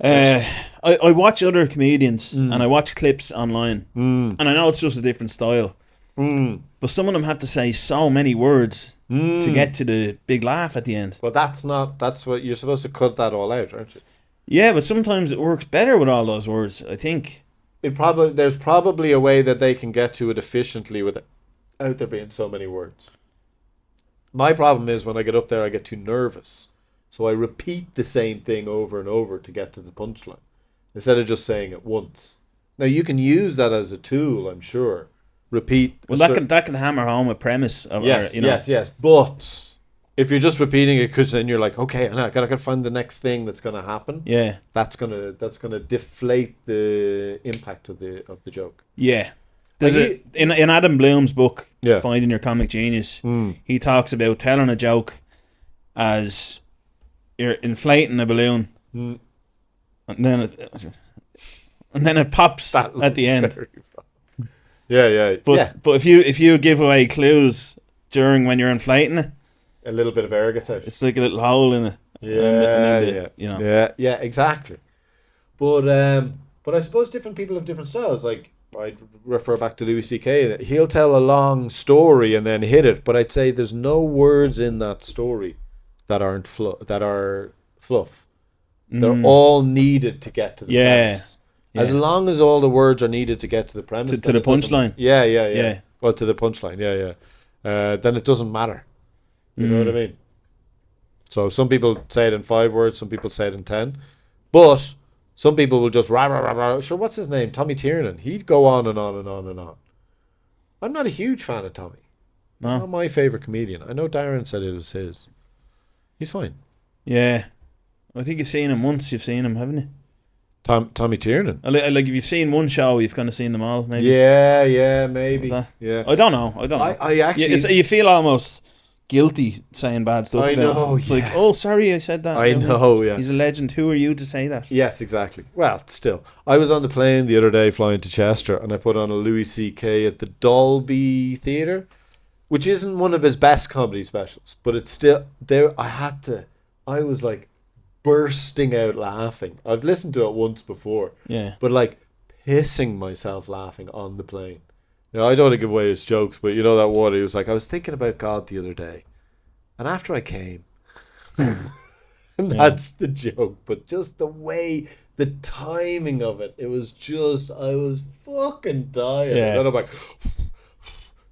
I watch other comedians and I watch clips online, and I know it's just a different style, but some of them have to say so many words to get to the big laugh at the end. Well, that's what you're supposed to cut that all out, aren't you? Yeah, but sometimes it works better with all those words, I think. There's probably a way that they can get to it efficiently without there being so many words. My problem is when I get up there, I get too nervous. So I repeat the same thing over and over to get to the punchline, instead of just saying it once. Now, you can use that as a tool, I'm sure. Repeat. Well, that can hammer home a premise. Yes. But if you're just repeating it because then you're like, okay, I gotta find the next thing that's gonna happen. Yeah. That's gonna deflate the impact of the joke. Yeah. In Adam Bloom's book, Finding Your Comic Genius, he talks about telling a joke as you're inflating a balloon, and then it pops at the end. Yeah. But if you give away clues during when you're inflating it, a little bit of air gets out. It's like a little hole in it. Yeah, exactly. But I suppose different people have different styles. Like, I'd refer back to Louis C.K. that he'll tell a long story and then hit it, but I'd say there's no words in that story that aren't that are fluff. They're all needed to get to the premise. Yeah. As long as all the words are needed to get to the premise, to the punchline. Yeah. Well, to the punchline. Yeah. Then it doesn't matter. You know what I mean? So some people say it in 5 words, some people say it in 10, but some people will just rah, rah, rah, rah. Sure, what's his name? Tommy Tiernan. He'd go on and on and on and on. I'm not a huge fan of Tommy. No. He's not my favourite comedian. I know Darren said it was his. He's fine. Yeah. I think you've seen him once. You've seen him, haven't you? Tommy Tiernan. Like if you've seen one show, you've kind of seen them all, maybe. Yeah, maybe. Yeah. I don't know. I actually... you feel almost guilty saying bad stuff. I know. It's like, oh, sorry, I said that. I know, yeah. He's a legend. Who are you to say that? Yes, exactly. Well, still. I was on the plane the other day flying to Chester, and I put on a Louis C.K. at the Dolby Theatre, which isn't one of his best comedy specials, but it's still there. I was like bursting out laughing. I've listened to it once before. Yeah. But like pissing myself laughing on the plane. Now, I don't want to give away his jokes, but you know that one, he was like, I was thinking about God the other day, and after I came, and that's the joke, but just the way, the timing of it, it was just, I was fucking dying. Yeah. And then I'm like,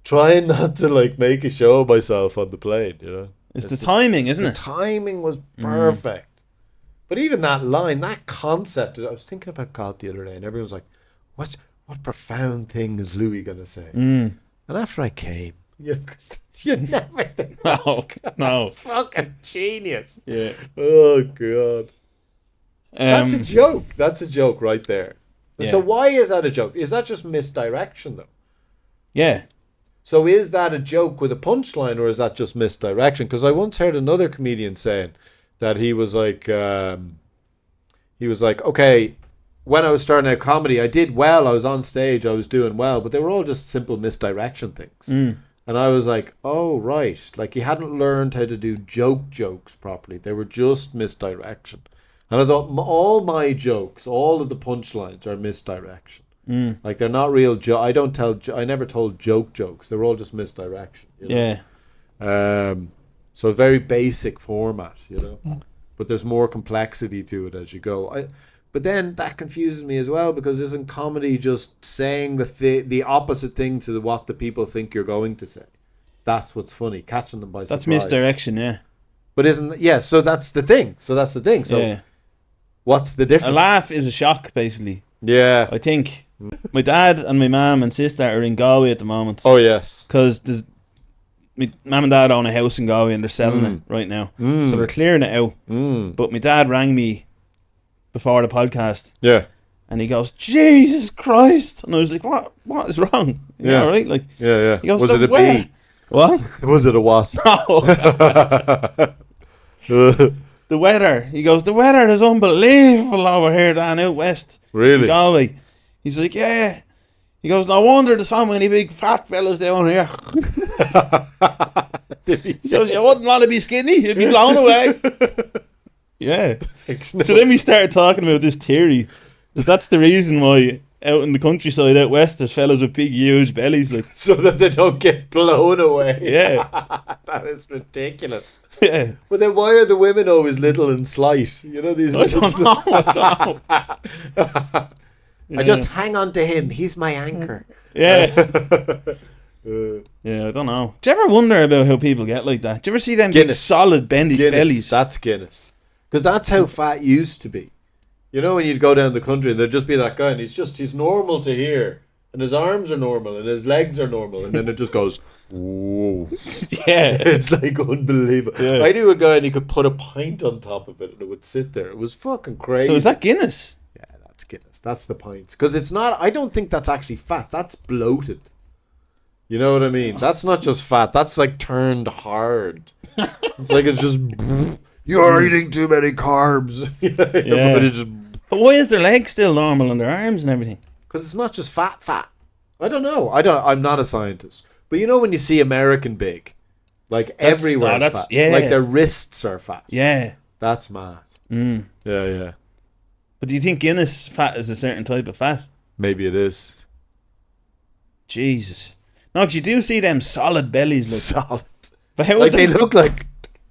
trying not to like make a show of myself on the plane, you know. It's the timing, isn't it? The timing was perfect. But even that line, that concept, I was thinking about God the other day, and everyone was like, what profound thing is Louis going to say? And after I came, you never think No. Fucking genius. Yeah. Oh, God. That's a joke. That's a joke right there. Yeah. So why is that a joke? Is that just misdirection, though? Yeah. So is that a joke with a punchline, or is that just misdirection? Because I once heard another comedian saying that he was like, okay, when I was starting out comedy, I did well. I was on stage. I was doing well. But they were all just simple misdirection things. And I was like, oh, right. Like he hadn't learned how to do jokes properly. They were just misdirection. And I thought all my jokes, all of the punchlines are misdirection. Like they're not real. I don't tell. I never told jokes. They're all just misdirection. You know? Yeah. So very basic format, you know. But there's more complexity to it as you go. But then that confuses me as well, because isn't comedy just saying the opposite thing to what the people think you're going to say? That's what's funny, catching them by surprise. That's misdirection, yeah. But so that's the thing. So yeah. What's the difference? A laugh is a shock, basically. Yeah. I think my dad and my mum and sister are in Galway at the moment. Oh, yes. Because my mum and dad own a house in Galway and they're selling it right now. So they're clearing it out. But my dad rang me before the podcast. Yeah. And he goes, Jesus Christ. And I was like, what is wrong? You all right? Like, yeah. He goes, was it a bee? What? Was it a wasp? No. The weather. He goes, the weather is unbelievable over here down out west. Really? In Galway. He's like, yeah. He goes, no wonder there's so many big fat fellas down here. He goes, you wouldn't want to be skinny. You'd be blown away. Yeah. So then we started talking about this theory. That's the reason why out in the countryside out west there's fellas with big huge bellies, like, so that they don't get blown away. Yeah. That is ridiculous. Yeah. But then why are the women always little and slight? You know, these I don't know. I just hang on to him. He's my anchor. Yeah. Yeah, I don't know. Do you ever wonder about how people get like that? Do you ever see them big solid bellies? That's Guinness. Because that's how fat used to be. You know, when you'd go down the country and there'd just be that guy and he's normal to here. And his arms are normal and his legs are normal. And then it just goes, whoa. Yeah. It's like unbelievable. Yeah. I knew a guy and he could put a pint on top of it and it would sit there. It was fucking crazy. So is that Guinness? Yeah, that's Guinness. That's the pints. Because it's not, I don't think that's actually fat. That's bloated. You know what I mean? That's not just fat. That's like turned hard. It's like it's just, you're eating too many carbs. Yeah. But why is their legs still normal and their arms and everything? Because it's not just fat. I don't know. I'm not a scientist. But you know when you see American big, like everywhere is fat. Yeah. Like their wrists are fat. Yeah. That's mad. Yeah. But do you think Guinness fat is a certain type of fat? Maybe it is. Jesus. No, because you do see them solid bellies. Like, solid. But how would they look like...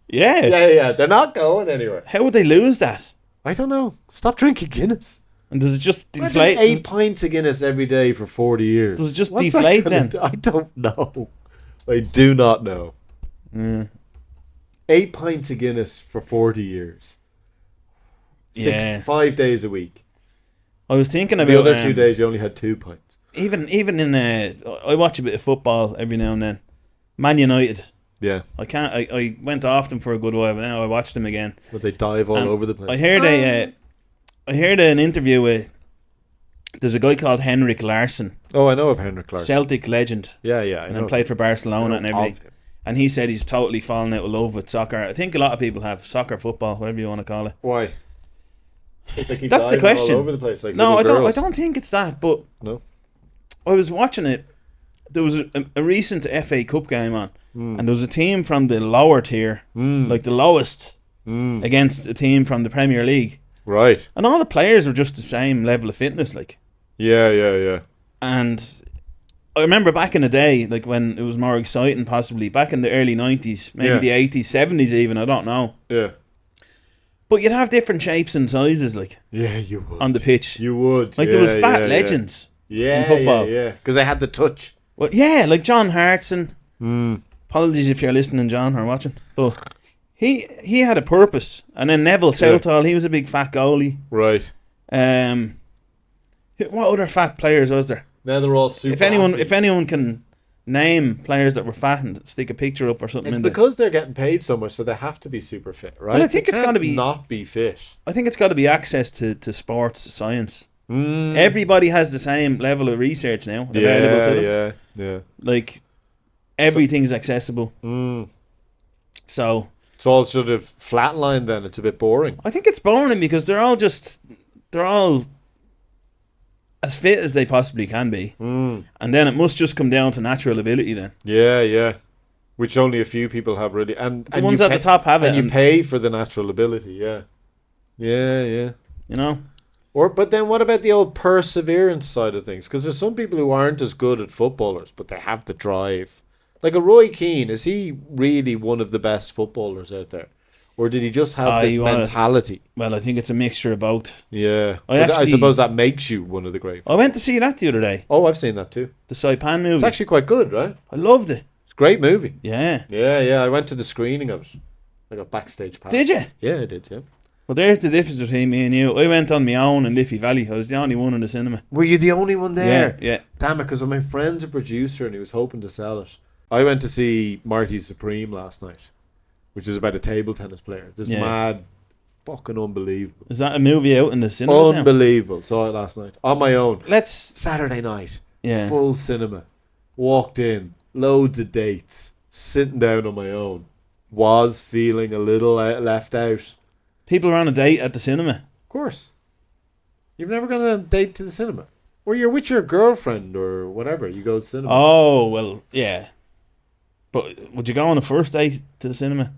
Yeah. Yeah. They're not going anywhere. How would they lose that? I don't know. Stop drinking Guinness. And does it just deflate? 8 pints of Guinness every day for 40 years. Does it just deflate then? I don't know. I do not know. 8 pints of Guinness for 40 years. 5 days a week. I was thinking about... The other 2 days you only had 2 pints. Even in... I watch a bit of football every now and then. Man United. Yeah. I went off them for a good while, but now I watched them again. But they dive all over the place. I heard an interview with... There's a guy called Henrik Larsson. Oh, I know of Henrik Larsson. Celtic legend. Yeah, I know. And played for Barcelona and everything. And he said he's totally fallen out of love with soccer. I think a lot of people have. Soccer, football, whatever you want to call it. Why? That's the question. All over the place, like no, I don't think it's that. But no, I was watching it. There was a recent FA Cup game on, and there was a team from the lower tier, like the lowest, against a team from the Premier League. Right. And all the players were just the same level of fitness, like. Yeah. And I remember back in the day, like when it was more exciting, possibly back in the early 90s, maybe the 80s, 70s even, I don't know. Yeah. But you'd have different shapes and sizes, like. Yeah, you would. On the pitch. You would. Like there was fat legends in football. Yeah. Because they had the touch. Well, yeah, like John Hartson. Apologies if you're listening, John, or watching. But he had a purpose. And then Neville Southall, he was a big fat goalie. Right. What other fat players was there? Now they're all super. If anyone can name players that were fat and stick a picture up or something, it's because they're getting paid so much, so they have to be super fit, right? Well, I think it's got to be not be fit. I think it's got to be access to sports science. Everybody has the same level of research now available to them. Yeah. Like everything's accessible. So it's all sort of flatlined. Then it's a bit boring. I think it's boring because they're all as fit as they possibly can be, and then it must just come down to natural ability. Then, yeah, which only a few people have really, and the ones at the top have it, and you pay for the natural ability. Yeah. You know, But then what about the old perseverance side of things? Because there's some people who aren't as good at footballers, but they have the drive. Like a Roy Keane, is he really one of the best footballers out there? Or did he just have this mentality? Well, I think it's a mixture of both. Yeah. I suppose that makes you one of the great footballers. I went to see that the other day. Oh, I've seen that too. The Saipan movie. It's actually quite good, right? I loved it. It's a great movie. Yeah. Yeah. I went to the screening of it. I got backstage pass. Did you? Yeah, I did, yeah. Well, there's the difference between me and you. I went on my own in Liffey Valley. I was the only one in the cinema. Were you the only one there? Yeah. Damn it, because my friend's a producer and he was hoping to sell it. I went to see Marty Supreme last night, which is about a table tennis player. This mad, fucking unbelievable. Is that a movie out in the cinema? Unbelievable. Saw it last night. On my own. Saturday night. Yeah. Full cinema. Walked in. Loads of dates. Sitting down on my own. Was feeling a little left out. People are on a date at the cinema. Of course. You've never gone on a date to the cinema? Or you're with your girlfriend or whatever. You go to the cinema. Oh, well, yeah. But would you go on a first date to the cinema?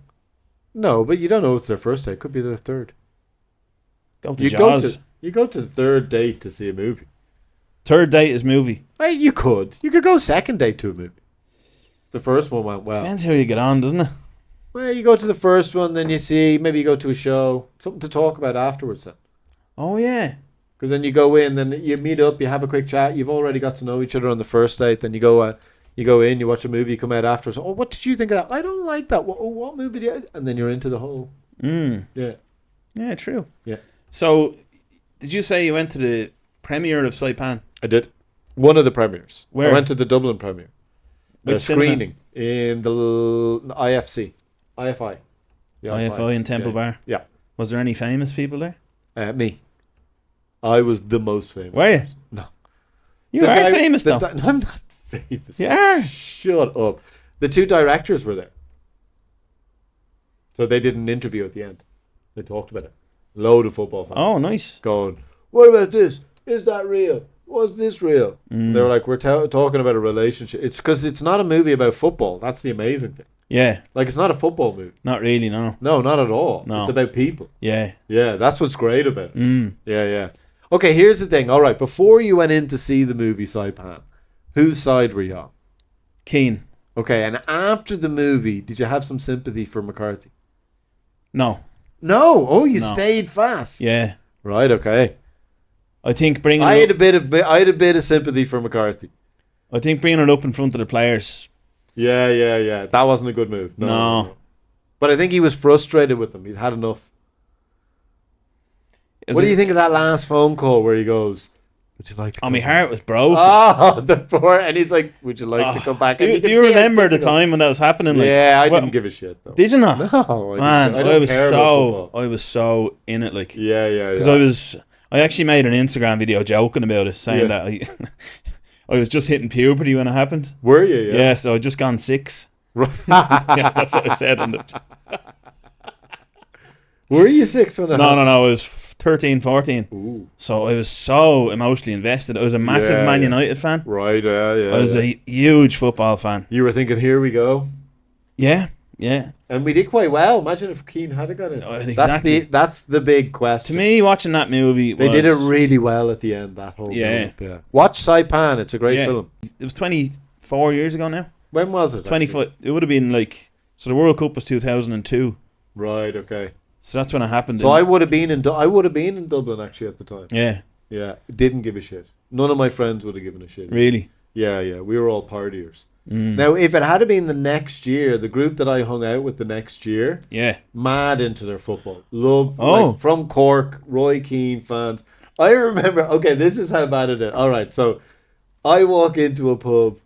No, but you don't know it's their first date. Could be their third. Go to Jaws. You go to the third date to see a movie. Third date is movie. Hey, you could. You could go second date to a movie. The first one went well. Depends how you get on, doesn't it? Well, you go to the first one, then you see, maybe you go to a show, something to talk about afterwards then. Oh, yeah. Because then you go in, then you meet up, you have a quick chat, you've already got to know each other on the first date, then you go in, you watch a movie, you come out afterwards, oh, what did you think of that? I don't like that. What movie did you... And then you're into the whole... Yeah. Yeah, true. Yeah. So, did you say you went to the premiere of Saipan? I did. One of the premieres. Where? I went to the Dublin premiere. Which screening in the IFC. IFI. The IFI in Temple Bar? Yeah. Was there any famous people there? Me. I was the most famous. Were you? No. You are famous, though. No, I'm not famous. You are. Shut up. The two directors were there. So they did an interview at the end. They talked about it. Load of football fans. Oh, nice. Going, what about this? Is that real? Was this real? They were like, we're talking about a relationship. It's because it's not a movie about football. That's the amazing thing. Yeah. Like, it's not a football movie. Not really, no. No, not at all. No. It's about people. Yeah. Yeah, that's what's great about it. Yeah. Okay, here's the thing. All right, before you went in to see the movie Saipan, whose side were you on? Keane. Okay, and after the movie, did you have some sympathy for McCarthy? No. No. Oh, you stayed fast. Yeah. Right. Okay. I think bringing. I had a bit of sympathy for McCarthy. I think bringing it up in front of the players. Yeah. That wasn't a good move. No. But I think he was frustrated with them. He's had enough. What do you think of that last phone call where he goes, would you like to my heart was broke. Oh, the poor. And he's like, would you like to come back? Do you remember the time when that was happening? Like, yeah, I didn't give a shit though. Did you not? No, Man, I was so in it, like. Yeah. Because I actually made an Instagram video joking about it, saying that I was just hitting puberty when it happened. Were you? Yeah, so I just gone 6. Yeah, that's what I said on it. Were you 6 when it happened? No, I was 13, 14. Ooh. So I was so emotionally invested. I was a massive Man United fan. Right, yeah. I was a huge football fan. You were thinking, here we go. Yeah. And we did quite well. Imagine if Keane had got it. Exactly. That's the big question. To me, watching that movie, they did it really well at the end. That whole group, yeah. Watch Saipan. It's a great film. It was 24 years ago now. When was it? 24. It would have been like, so the World Cup was 2002. Right. Okay. So that's when it happened. So I would have been in Dublin actually at the time. Yeah. Didn't give a shit. None of my friends would have given a shit. Really? Yeah. We were all partiers. Now, if it had been the next year, the group that I hung out with the next year, mad into their football, like, from Cork, Roy Keane fans. I remember. Okay, this is how bad it is. All right, so I walk into a pub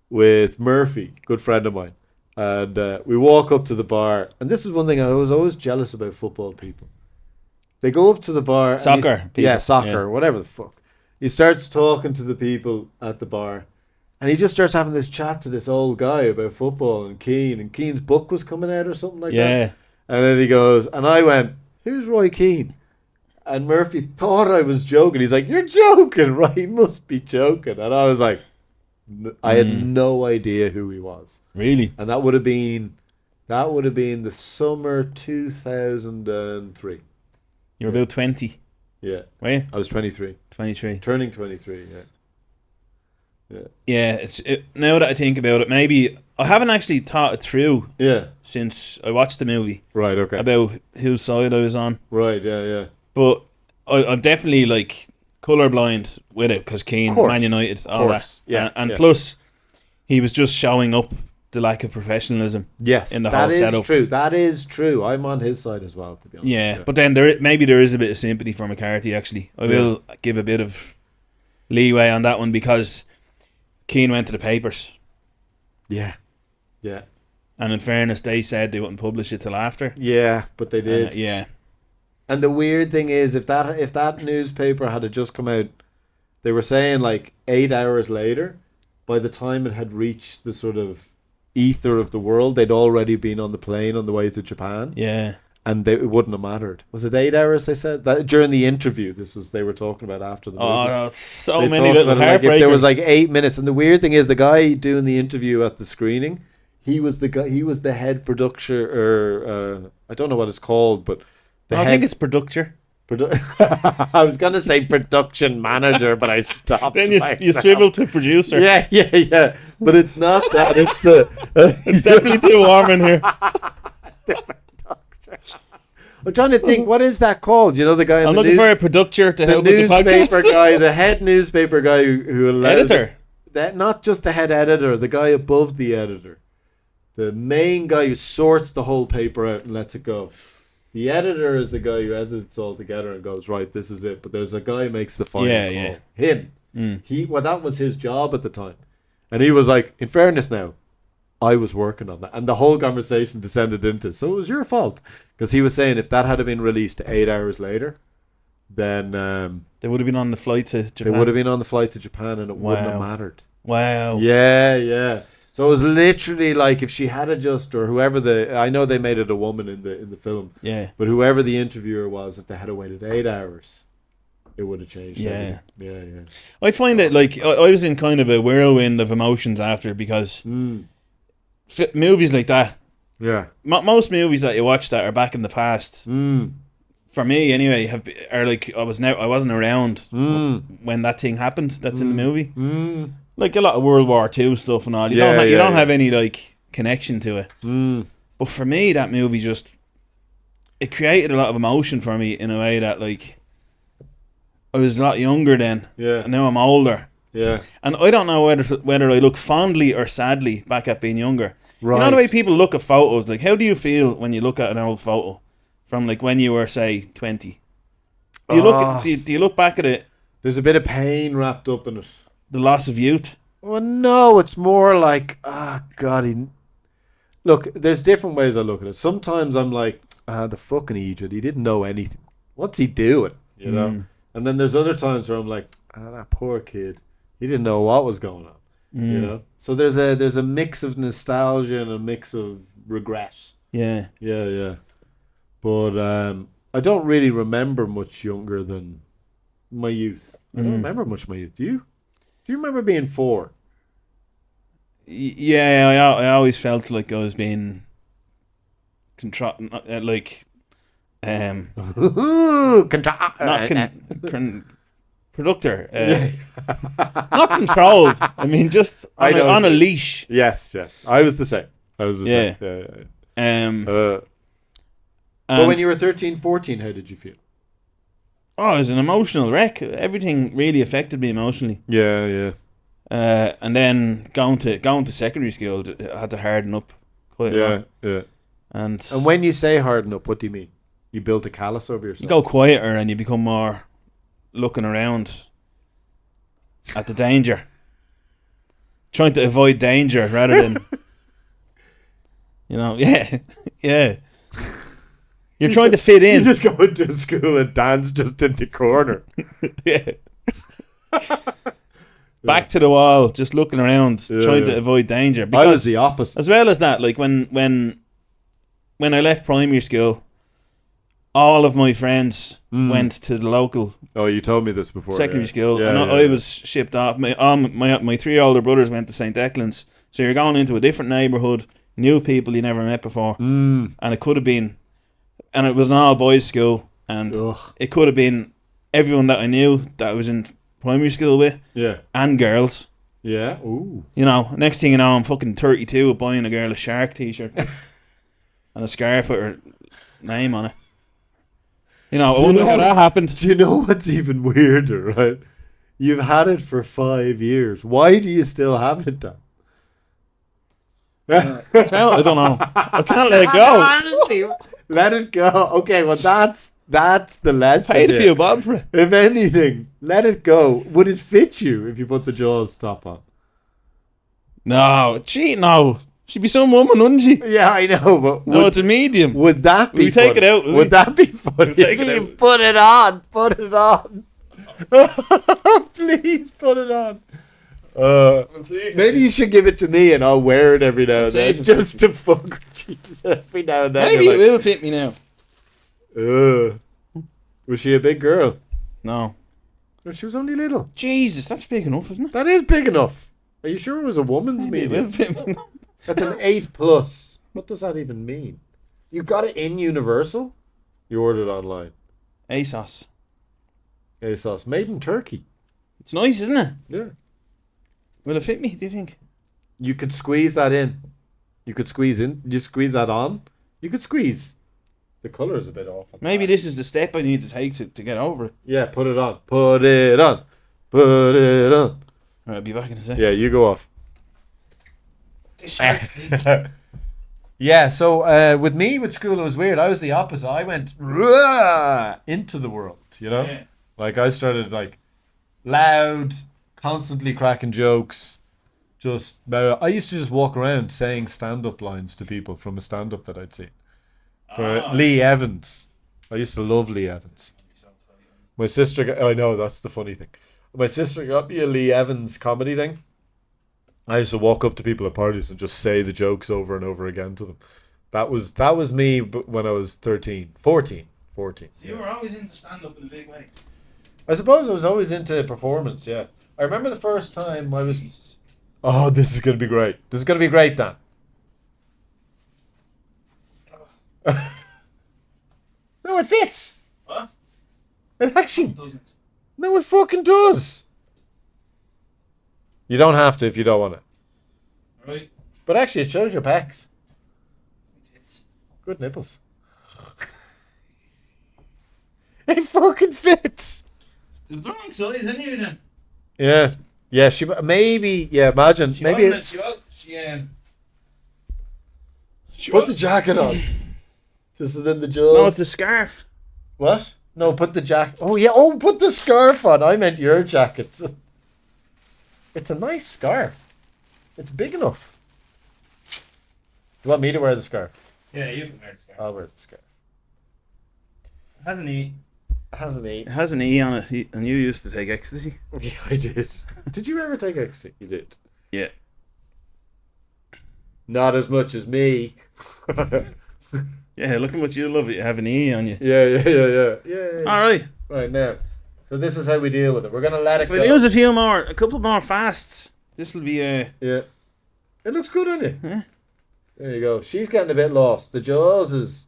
with Murphy, good friend of mine, and we walk up to the bar. And this is one thing I was always jealous about football people. They go up to the bar, soccer, whatever the fuck. He starts talking to the people at the bar. And he just starts having this chat to this old guy about football and Keane's book was coming out or something like that. And then he goes, and I went, who's Roy Keane? And Murphy thought I was joking. He's like, you're joking, right? He must be joking. And I was like, I had no idea who he was. Really? And that would have been the summer 2003. You're about 20. Yeah. Were you? I was 23. 23. Turning 23, yeah. Yeah, now that I think about it, maybe I haven't actually thought it through Yeah. since I watched the movie Right, okay. about whose side I was on. Right, yeah. But I'm definitely like colourblind with it because Keane, Course, Man United, all course, that. yeah, And yeah. plus, he was just showing up the lack of professionalism. Yes, in the that whole is setup. true. That is true. I'm on his side as well, to be honest. Yeah, but then maybe there is a bit of sympathy for McCarthy, actually. I will give a bit of leeway on that one because Keane went to the papers. Yeah. And in fairness, they said they wouldn't publish it till after. Yeah, but they did. Yeah. And the weird thing is, if that newspaper had just come out, they were saying like 8 hours later, by the time it had reached the sort of ether of the world, they'd already been on the plane on the way to Japan. Yeah. And it wouldn't have mattered. Was it 8 hours? They said that during the interview. They were talking about after the movie. Oh, so They many talked little about it, like, heartbreakers. if there was like 8 minutes, and the weird thing is, the guy doing the interview at the screening, he was the guy. He was the head producer, or I don't know what it's called, but I think it's producer. I was gonna say production manager, but I stopped. Then you swivel to producer. Yeah. But it's not that. It's the. It's definitely too warm in here. I'm trying to think. What is that called? You know, the guy. I'm looking for a producer to help with the newspaper podcast. guy, the head newspaper guy who allows Editor. That not just the head editor, the guy above the editor, the main guy who sorts the whole paper out and lets it go. The editor is the guy who edits it all together and goes, right, this is it. But there's a guy who makes the final call. Yeah. Him. That was his job at the time. And he was like, in fairness now, I was working on that. And the whole conversation descended into, so it was your fault. Because he was saying if that had been released 8 hours later, then they would have been on the flight to Japan. They would have been on the flight to Japan and it wouldn't have mattered. Wow. Yeah. So it was literally like if she had or whoever I know they made it a woman in the film. Yeah. But whoever the interviewer was, if they had waited 8 hours, it would have changed. Yeah. Everything. Yeah. I find it like I was in kind of a whirlwind of emotions after because movies like that. Yeah. Most movies that you watch that are back in the past. For me anyway, are like I wasn't around when that thing happened. That's in the movie. Like a lot of World War II stuff and all. You don't have any like connection to it. But for me, that movie it created a lot of emotion for me in a way that like I was a lot younger then. Yeah. And now I'm older. Yeah. And I don't know whether I look fondly or sadly back at being younger. Right. You know the way people look at photos. Like, how do you feel when you look at an old photo from like when you were say 20? Do you look back at it? There's a bit of pain wrapped up in it. The loss of youth. Well, no, it's more like, God, look, there's different ways I look at it. Sometimes I'm like, the fucking idiot, he didn't know anything. What's he doing? You know? And then there's other times where I'm like, that poor kid, he didn't know what was going on. You know? So there's a mix of nostalgia and a mix of regret. Yeah. But I don't really remember much younger than my youth. I don't remember much of my youth. Do you? Do you remember being 4? Yeah, I always felt like I was being producer, not controlled. I mean, just on a leash. Yes. I was the same. same. Yeah. But when you were 13, 14, how did you feel? Oh, it was an emotional wreck. Everything really affected me emotionally. Yeah. And then going to secondary school, I had to harden up quite a lot. Yeah. And when you say harden up, what do you mean? You built a callus over yourself? You go quieter and you become more looking around at the danger. Trying to avoid danger rather than, yeah. You're trying to fit in. You just go into school and Dan's just in the corner. Yeah. Back to the wall, just looking around, trying to avoid danger. Because I was the opposite. As well as that, like when I left primary school, all of my friends went to the local. Oh, you told me this before. Secondary school, and I was shipped off. My 3 older brothers went to St. Declan's, so you're going into a different neighbourhood, new people you never met before, and it could have been, and it was an all boys school, and it could have been everyone that I knew that I was in primary school with, Yeah. and girls. Yeah. Ooh. You know, next thing you know, I'm fucking 32 buying a girl a shark t-shirt and a scarf with her name on it. You know, I wonder how that happened. Do you know what's even weirder, right? You've had it for 5 years. Why do you still have it then? I don't know. I can't let it go. Honestly, let it go. Okay, well that's the lesson. Paid a here. few bob for it. If anything, let it go. Would it fit you if you put the Jaws top on? No, no. She'd be some woman, wouldn't she? Yeah, I know, but No, it's a medium. would that be We take funny? it out, will Would we? that be funny? take it You out. Put it on. Put it on. Please put it on. Maybe you should give it to me and I'll wear it every now and then just to fuck with you every now and then. Maybe you're it will fit me now. Was she a big girl? No. No, she was only little. Jesus, that's big enough, isn't it? That is big enough. Are you sure it was a woman's Maybe it medium? will fit me now. That's an 8+. What does that even mean? You got it in Universal? You ordered online. ASOS. ASOS. Made in Turkey. It's nice, isn't it? Yeah. Will it fit me, do you think? You could squeeze that in. You could squeeze in. You squeeze that on. You could squeeze. The colour's a bit off. Maybe this is the step I need to take to get over it. Yeah, put it on. Put it on. Put it on. Alright, I'll be back in a second. Yeah, you go off. Yeah, so with me, with school, it was weird. I was the opposite. I went into the world, you know? Yeah. Like, I started, like, loud, constantly cracking jokes. I used to just walk around saying stand-up lines to people from a stand-up that I'd seen. For Lee Evans. I used to love Lee Evans. My sister, I know, that's the funny thing. My sister got me a Lee Evans comedy thing. I used to walk up to people at parties and just say the jokes over and over again to them. That was me when I was 14. So you were always into stand-up in a big way. I suppose I was always into performance, yeah. I remember the first time I was... Oh, this is going to be great. This is going to be great, Dan. No, it fits. What? It actually... It doesn't. No, it fucking does. You don't have to if you don't want it. Right. But actually, it shows your pecs. It's Good nipples. It fucking fits. the wrong size, isn't it, then? Yeah. Yeah, maybe, imagine. She maybe put the jacket on. Just so then the jaws. No, it's a scarf. What? No, put the jacket. Oh, yeah. Oh, put the scarf on. I meant your jacket. It's a nice scarf. It's big enough. You want me to wear the scarf? Yeah, you can wear the scarf. I'll wear the scarf. It has an E. Has an E. It has an E on it, and you used to take ecstasy. Yeah, I did. Did you ever take ecstasy? You did. Yeah. Not as much as me. Yeah, look at what you love. You have an E on you. Yeah. All right. Right now. So this is how we deal with it. We're gonna let it If go. I use a couple more fasts, this will be Yeah. It looks good, doesn't it? Yeah. There you go. She's getting a bit lost. The Jaws is...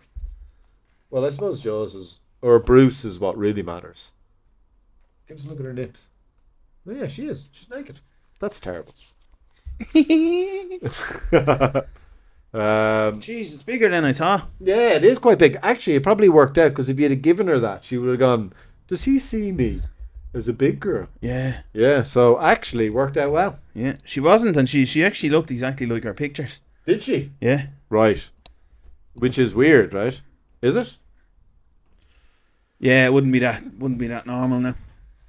Well, I suppose Jaws is... Or Bruce is what really matters. Give us a look at her nips. Oh, yeah, she is. She's naked. That's terrible. Jeez, it's bigger than I thought. Yeah, it is quite big. Actually, it probably worked out because if you'd have given her that, she would have gone, does he see me as a big girl? Yeah. Yeah, so actually worked out well. Yeah, she wasn't, and she actually looked exactly like her pictures. Did she? Yeah. Right. Which is weird, right? Is it? Yeah, it wouldn't be that normal now.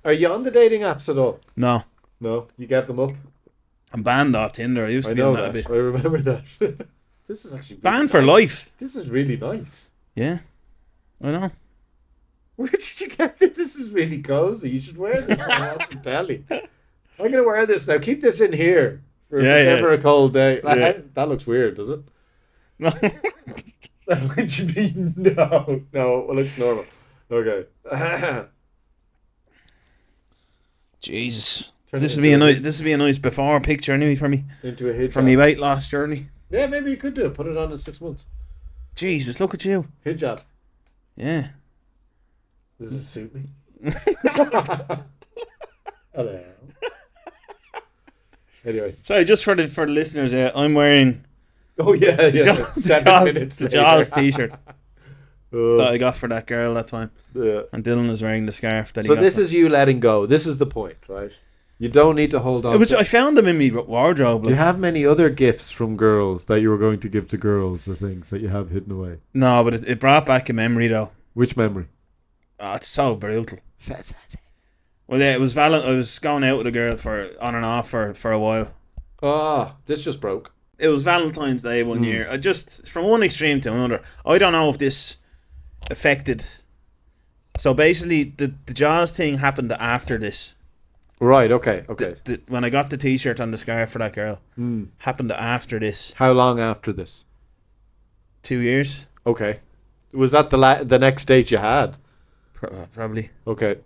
Are you on the dating apps at all? No. No, you gave them up. I'm banned off Tinder. I used to I be on know that a that. bit. I remember that. This is actually really Banned for nice. life. This is really nice. Yeah. I know. Where did you get this? This is really cozy. You should wear this when I watch the telly. I'm gonna wear this now. Keep this in here for if it's ever a cold day. Yeah. That looks weird, does it? No. What do you mean? No, it looks normal. Okay. Jesus. Turn This it would be into this would be a nice before picture anyway for me. into a hijab. For me weight loss journey. Yeah, maybe you could do it. Put it on in 6 months. Jesus, look at you. Hijab. Yeah. Does it suit me? Hello. Anyway. Sorry, just for the listeners, I'm wearing Oh yeah. the Jaws t-shirt Oh, that I got for that girl that time. yeah. And Dylan is wearing the scarf that he So got this for. is you letting go. This is the point, right? You don't need to hold on. I found them in my wardrobe. Do you Like. have many other gifts from girls that you were going to give to girls? The things that you have hidden away. No, but it brought back a memory though. Which memory? Oh, it's so brutal. Well, yeah, it was I was going out with a girl on and off for a while. Oh, this just broke. It was Valentine's Day one year. I just from one extreme to another. I don't know if this affected. So basically, the Jaws thing happened after this. Right. Okay. When I got the t-shirt and the scarf for that girl, happened after this. How long after this? 2 years, Okay. Was that the next date you had? probably. Okay.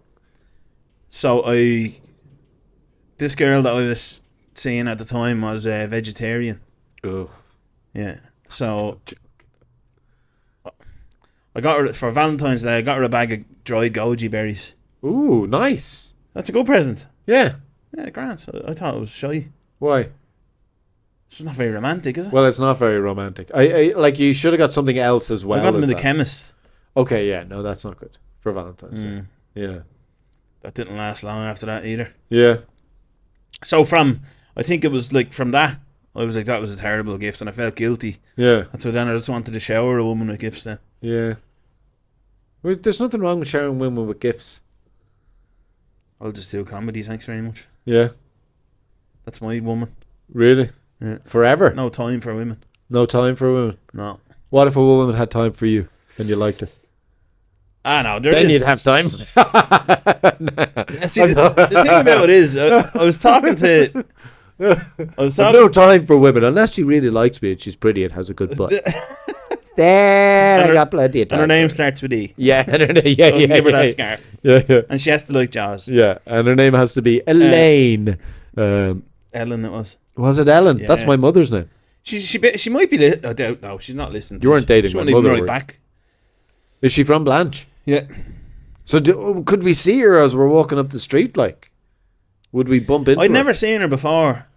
So this girl that I was seeing at the time was a vegetarian. Ugh. Yeah. So I got her for Valentine's Day. I got her a bag of dried goji berries. Ooh, nice. That's a good present. Yeah. Yeah, grand. I thought it was shy. Why? It's not very romantic, is it? Well, it's not very romantic. I like you should have got something else as well. I got them as in the that. chemist. Okay, yeah, no, that's not good for Valentine's Day. Yeah. That didn't last long after that either. Yeah. So I think it was like from that, I was like, that was a terrible gift, and I felt guilty. Yeah. And so then I just wanted to shower a woman with gifts then. Yeah. Well, there's nothing wrong with showering women with gifts. I'll just do comedy, thanks very much. Yeah. That's my woman. Really? Yeah. Forever? No time for women. No time for women? No. What if a woman had time for you and you liked her? Ah, no, there Then is. you'd have time. Yeah, see, the thing about it is, I was talking to... I've no time for women unless she really likes me and she's pretty and has a good butt. Then I got plenty of time. And her name starts with E. Yeah, and her name, So give her that scarf. yeah. And she has to like Jaws. Yeah, and her name has to be Elaine. Ellen, it was. Was it Ellen? Yeah. That's my mother's name. She might be... I doubt, no, she's not listening. You weren't dating she my wouldn't even mother, write were you? back. Is she from Blanche? Yeah. So could we see her as we're walking up the street? Like, would we bump into her? I'd never seen her before.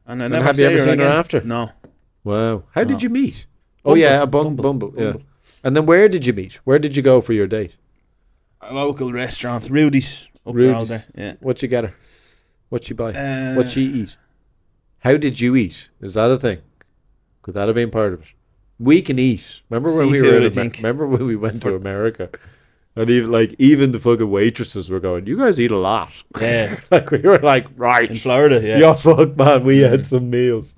And I never have you ever seen her again. after? No. Wow. How did you meet? Oh Bumble. yeah, a Bumble. Yeah. And then where did you meet? Where did you go for your date? A local restaurant. Rudy's. Up the road Rudy's. there. Yeah. What'd you get her? What'd she buy? What'd she eat? How did you eat? Is that a thing? Could that have been part of it? We can eat. Remember when we were Seafood, in I think. Remember when we went to America? And even the fucking waitresses were going, you guys eat a lot. Yeah. Like we were like, right. In Florida, yeah. Yeah, fuck man, we had some meals.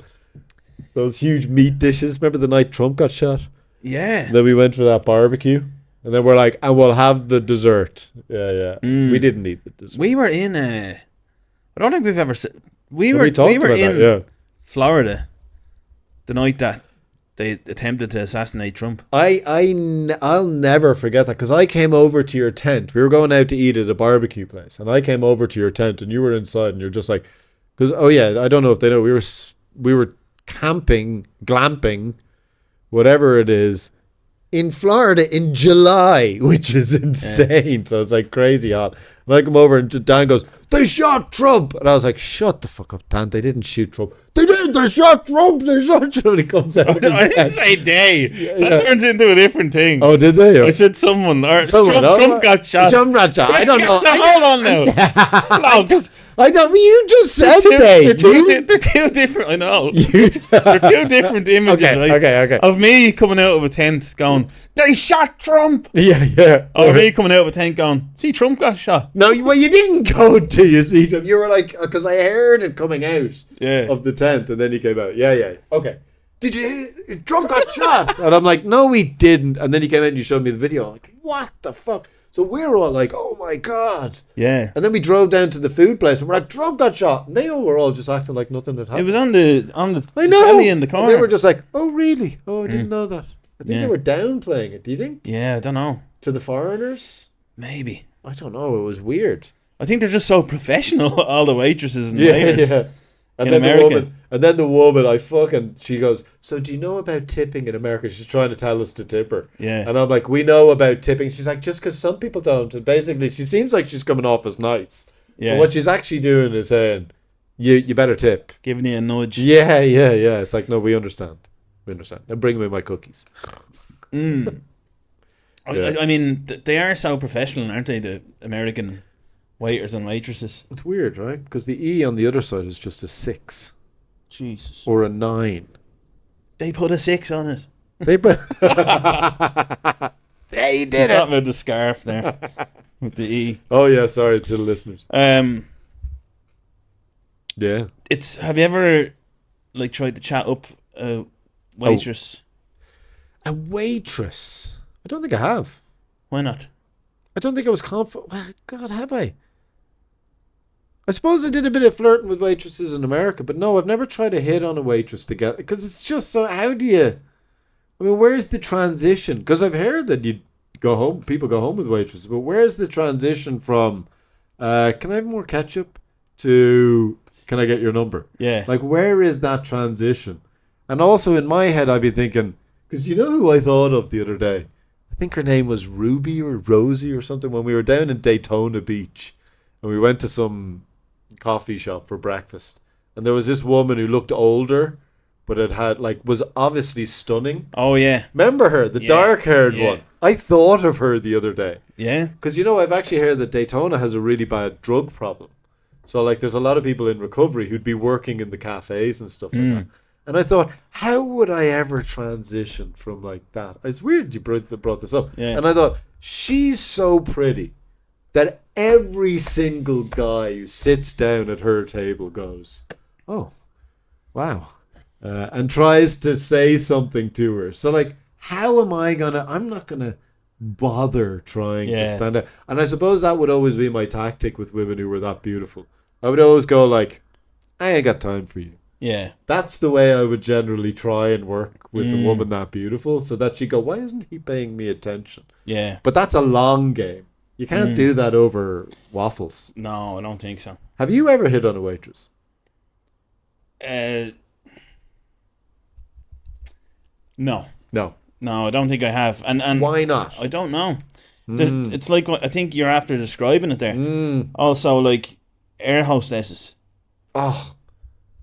Those huge meat dishes. Remember the night Trump got shot? Yeah. And then we went for that barbecue. And then we're like, and we'll have the dessert. Yeah. We didn't eat the dessert. We were in I don't think we've ever... We were talked about in that, yeah. Florida the night that they attempted to assassinate Trump. I'll never forget that because I came over to your tent. We were going out to eat at a barbecue place, and I came over to your tent, and you were inside, and you're just like, because I don't know if they know we were camping, glamping, whatever it is, in Florida in July, which is insane. So it's like crazy hot. And I come over and Dan goes, they shot Trump. And I was like, shut the fuck up, Dan. They didn't shoot Trump. They did. They shot Trump. They shot Trump. And he comes out. I didn't say they. That turns into a different thing. Oh, did they? I said someone. Or Someone, Trump got shot. Trump got shot. I don't know. No, hold on now. No, because I don't. You just said they're two different. I know. They're two different images, right? Okay. Of me coming out of a tent going, they shot Trump. Yeah. Or me coming out of a tent going, see, Trump got shot. No, well, you didn't go to you see him. You were like, because I heard it coming out of the tent, and then he came out. Yeah. Okay. Did you? Trump got shot. And I'm like, no, he didn't. And then he came out and you showed me the video. I'm like, what the fuck? So we're all like, oh my God. Yeah. And then we drove down to the food place and we're like, Trump got shot. And they all were all just acting like nothing had happened. It was on the I know. telly in the corner. And they were just like, oh really? Oh, I didn't know that. I think Yeah. they were downplaying it. Do you think? Yeah, I don't know. To the foreigners? Maybe. I don't know. It was weird. I think they're just so professional, all the waitresses and waiters. Yeah. And in then America. the woman, she goes, so do you know about tipping in America? She's trying to tell us to tip her. Yeah. And I'm like, we know about tipping. She's like, just because some people don't. And basically, she seems like she's coming off as nice. Yeah. But what she's actually doing is saying, you better tip. Giving you a nudge. Yeah. It's like, no, we understand. Now bring me my cookies. Mm. Yeah. I mean, they are so professional, aren't they? The American waiters and waitresses. It's weird, right? Because the E on the other side is just a 6 Jesus. or a 9. They put a 6 on it. They did He's talking about the scarf there with the E. Oh yeah, sorry to the listeners. Yeah. Have you ever like tried to chat up a waitress? A waitress? I don't think I have. Why not? I don't think I was confident. Well, God, have I? I suppose I did a bit of flirting with waitresses in America, but no, I've never tried to hit on a waitress to get, because it's just so, how do you, I mean, where's the transition? Because I've heard that people go home with waitresses, but where's the transition from, can I have more ketchup, to, can I get your number? Yeah. Like, where is that transition? And also in my head, I'd be thinking, because you know who I thought of the other day? I think her name was Ruby or Rosie or something, when we were down in Daytona Beach and we went to some coffee shop for breakfast, and there was this woman who looked older but was obviously stunning. Oh yeah. Remember her, the dark-haired one? I thought of her the other day. Yeah. Because I've actually heard that Daytona has a really bad drug problem. So like there's a lot of people in recovery who'd be working in the cafes and stuff like that. And I thought, how would I ever transition from like that? It's weird you brought this up. Yeah. And I thought, she's so pretty that every single guy who sits down at her table goes, oh, wow. And tries to say something to her. So like, how am I'm not going to bother trying to stand out. And I suppose that would always be my tactic with women who were that beautiful. I would always go like, I ain't got time for you. Yeah. That's the way I would generally try and work with the woman that beautiful, so that she'd go, why isn't he paying me attention? Yeah. But that's a long game. You can't do that over waffles. No, I don't think so. Have you ever hit on a waitress? No. No. No, I don't think I have. And why not? I don't know. It's like, I think you're after describing it there. Also, like, air hostesses. Oh.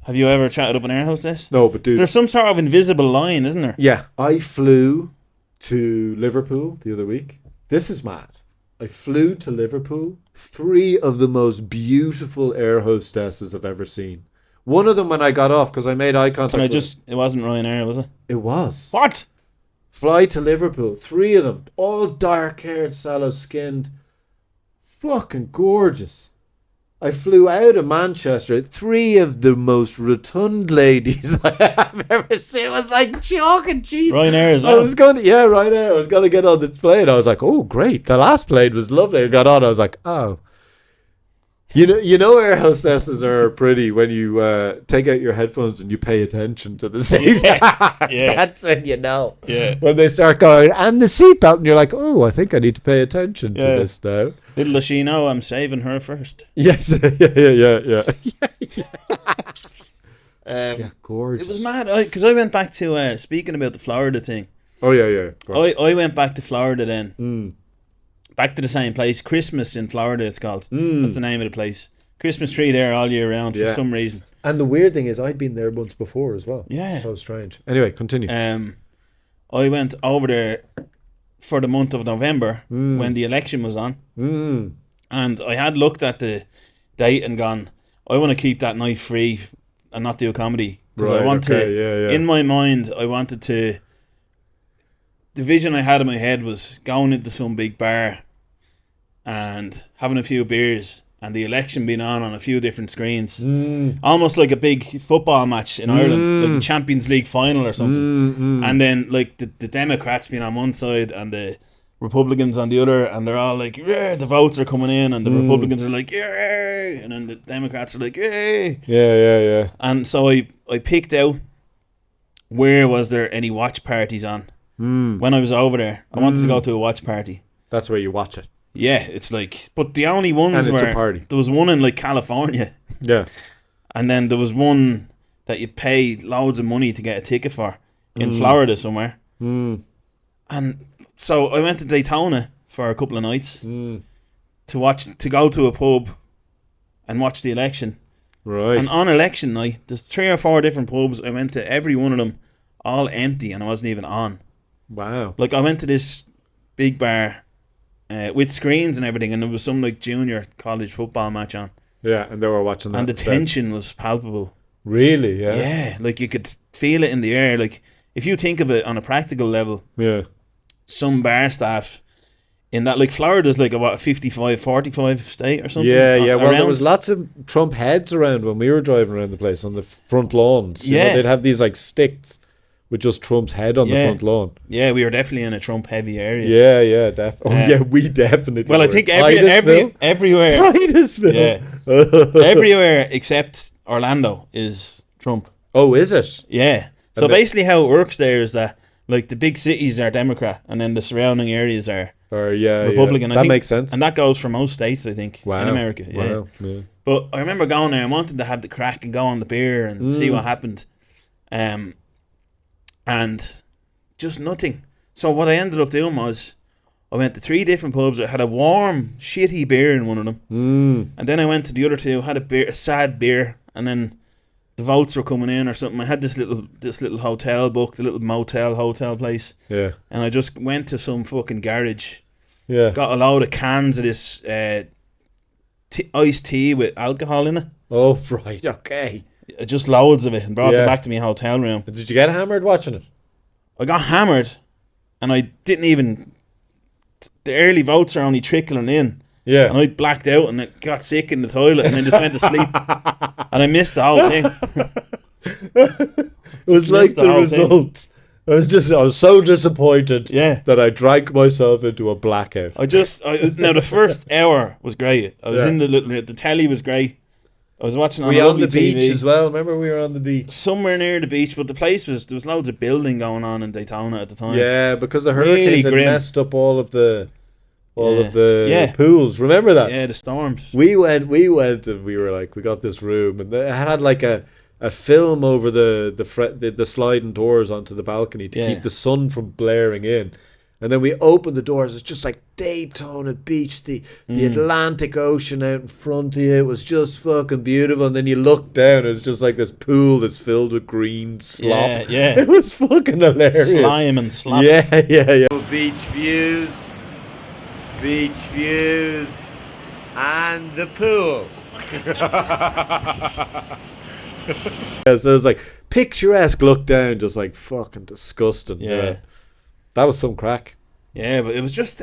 Have you ever chatted up an air hostess? No, but dude, there's some sort of invisible line, isn't there? Yeah. I flew to Liverpool the other week. This is mad. I flew to Liverpool. 3 of the most beautiful air hostesses I've ever seen. One of them when I got off, because I made eye contact it wasn't Ryanair, was it? It was. What? Fly to Liverpool. 3 of them. All dark-haired, sallow-skinned. Fucking gorgeous. I flew out of Manchester. 3 of the most rotund ladies I have ever seen. It was like chalk and cheese. Ryanair as well. Ryanair. I was going to get on the plane. I was like, oh, great. The last plane was lovely. I got on. I was like, oh. You know, air hostesses are pretty when you take out your headphones and you pay attention to the safety. Yeah. That's when you know. Yeah. When they start going, and the seatbelt, and you're like, oh, I think I need to pay attention to this now. Little does she know, I'm saving her first. Yes. Yeah. Gorgeous. It was mad, because I went back to, speaking about the Florida thing. Oh, yeah. I went back to Florida then. Back to the same place. Christmas in Florida, it's called. That's the name of the place. Christmas tree there all year round for some reason. And the weird thing is, I'd been there once before as well. Yeah. So strange. Anyway, continue. I went over there for the month of November when the election was on. And I had looked at the date and gone, I want to keep that night free and not do a comedy. Because I want to, in my mind, I wanted to, the vision I had in my head was going into some big bar and having a few beers and the election being on a few different screens. Almost like a big football match in Ireland, like the Champions League final or something. And then like the Democrats being on one side and the Republicans on the other, and they're all like, yeah, the votes are coming in, and the Republicans are like, yeah, and then the Democrats are like, yeah. And so I picked out where was there any watch parties on. When I was over there, I wanted to go to a watch party. That's where you watch it. Yeah, it's like, but the only ones and it's were, a party. There was one in like California. Yeah. And then there was one that you'd pay loads of money to get a ticket for in Florida somewhere. And so I went to Daytona for a couple of nights to go to a pub and watch the election. Right. And on election night, there's 3 or 4 different pubs. I went to every one of them, all empty, and I wasn't even on. Wow. Like, I went to this big bar with screens and everything, and there was some like junior college football match on. Yeah, and they were watching that. And the instead. tension was palpable. Really? Yeah. Yeah, like you could feel it in the air. Like, if you think of it on a practical level, Yeah. some bar staff in that, like, Florida's like a 55-45 state or something. Yeah, yeah. Well, there around. was lots of Trump heads around when we were driving around the place on the front lawns. You know, Yeah. they'd have these like sticks with just Trump's head on the front lawn. Yeah, we were definitely in a Trump heavy area. Yeah, yeah, definitely. Oh, yeah, we definitely. Well, I were. think everywhere, Titusville. yeah, everywhere except Orlando is Trump. Oh, is it? Yeah. So And basically, how it works there is that, like, the big cities are Democrat, and then the surrounding areas are Or yeah, Republican. Yeah. I That think, makes sense. and that goes for most states, I think, Wow. in America. Yeah. Wow. Yeah. But I remember going there and wanted to have the crack and go on the beer and see what happened. And just nothing. So what I ended up doing was I went to 3 different pubs. I had a warm, shitty beer in one of them. And then I went to the other 2, had a sad beer, and then the votes were coming in or something. I had this little hotel booked, a little hotel place. Yeah. And I just went to some fucking garage, Yeah. got a load of cans of this iced tea with alcohol in it. Oh, right. Okay. Just loads of it, and brought Yeah. it back to my hotel room. Did you get hammered watching it? I got hammered, and I didn't even. The early votes are only trickling in, Yeah. and I blacked out and I got sick in the toilet, and then just went to sleep, and I missed the whole thing. It was like the the whole thing. result. I was so disappointed Yeah. that I drank myself into a blackout. Now the first hour was great. I was Yeah. in the telly was great. I was watching on We on lovely the beach TV. as well. Remember we were on the beach. Somewhere near the beach, but there was loads of building going on in Daytona at the time. Yeah, because the Really hurricanes had grim. messed up all of the Yeah. pools. Remember that? Yeah, the storms. We went and we were like, we got this room, and they had like a film over the sliding doors onto the balcony to Yeah. keep the sun from blaring in. And then we opened the doors. It's just like Daytona Beach, the Atlantic Ocean out in front of you. It was just fucking beautiful. And then you look down, it's just like this pool that's filled with green slop. Yeah. It was fucking hilarious. Slime and slap. Yeah, yeah, yeah. Beach views, and the pool. Yeah, so it was like picturesque look down, just like fucking disgusting. Yeah. That was some crack. Yeah, but it was just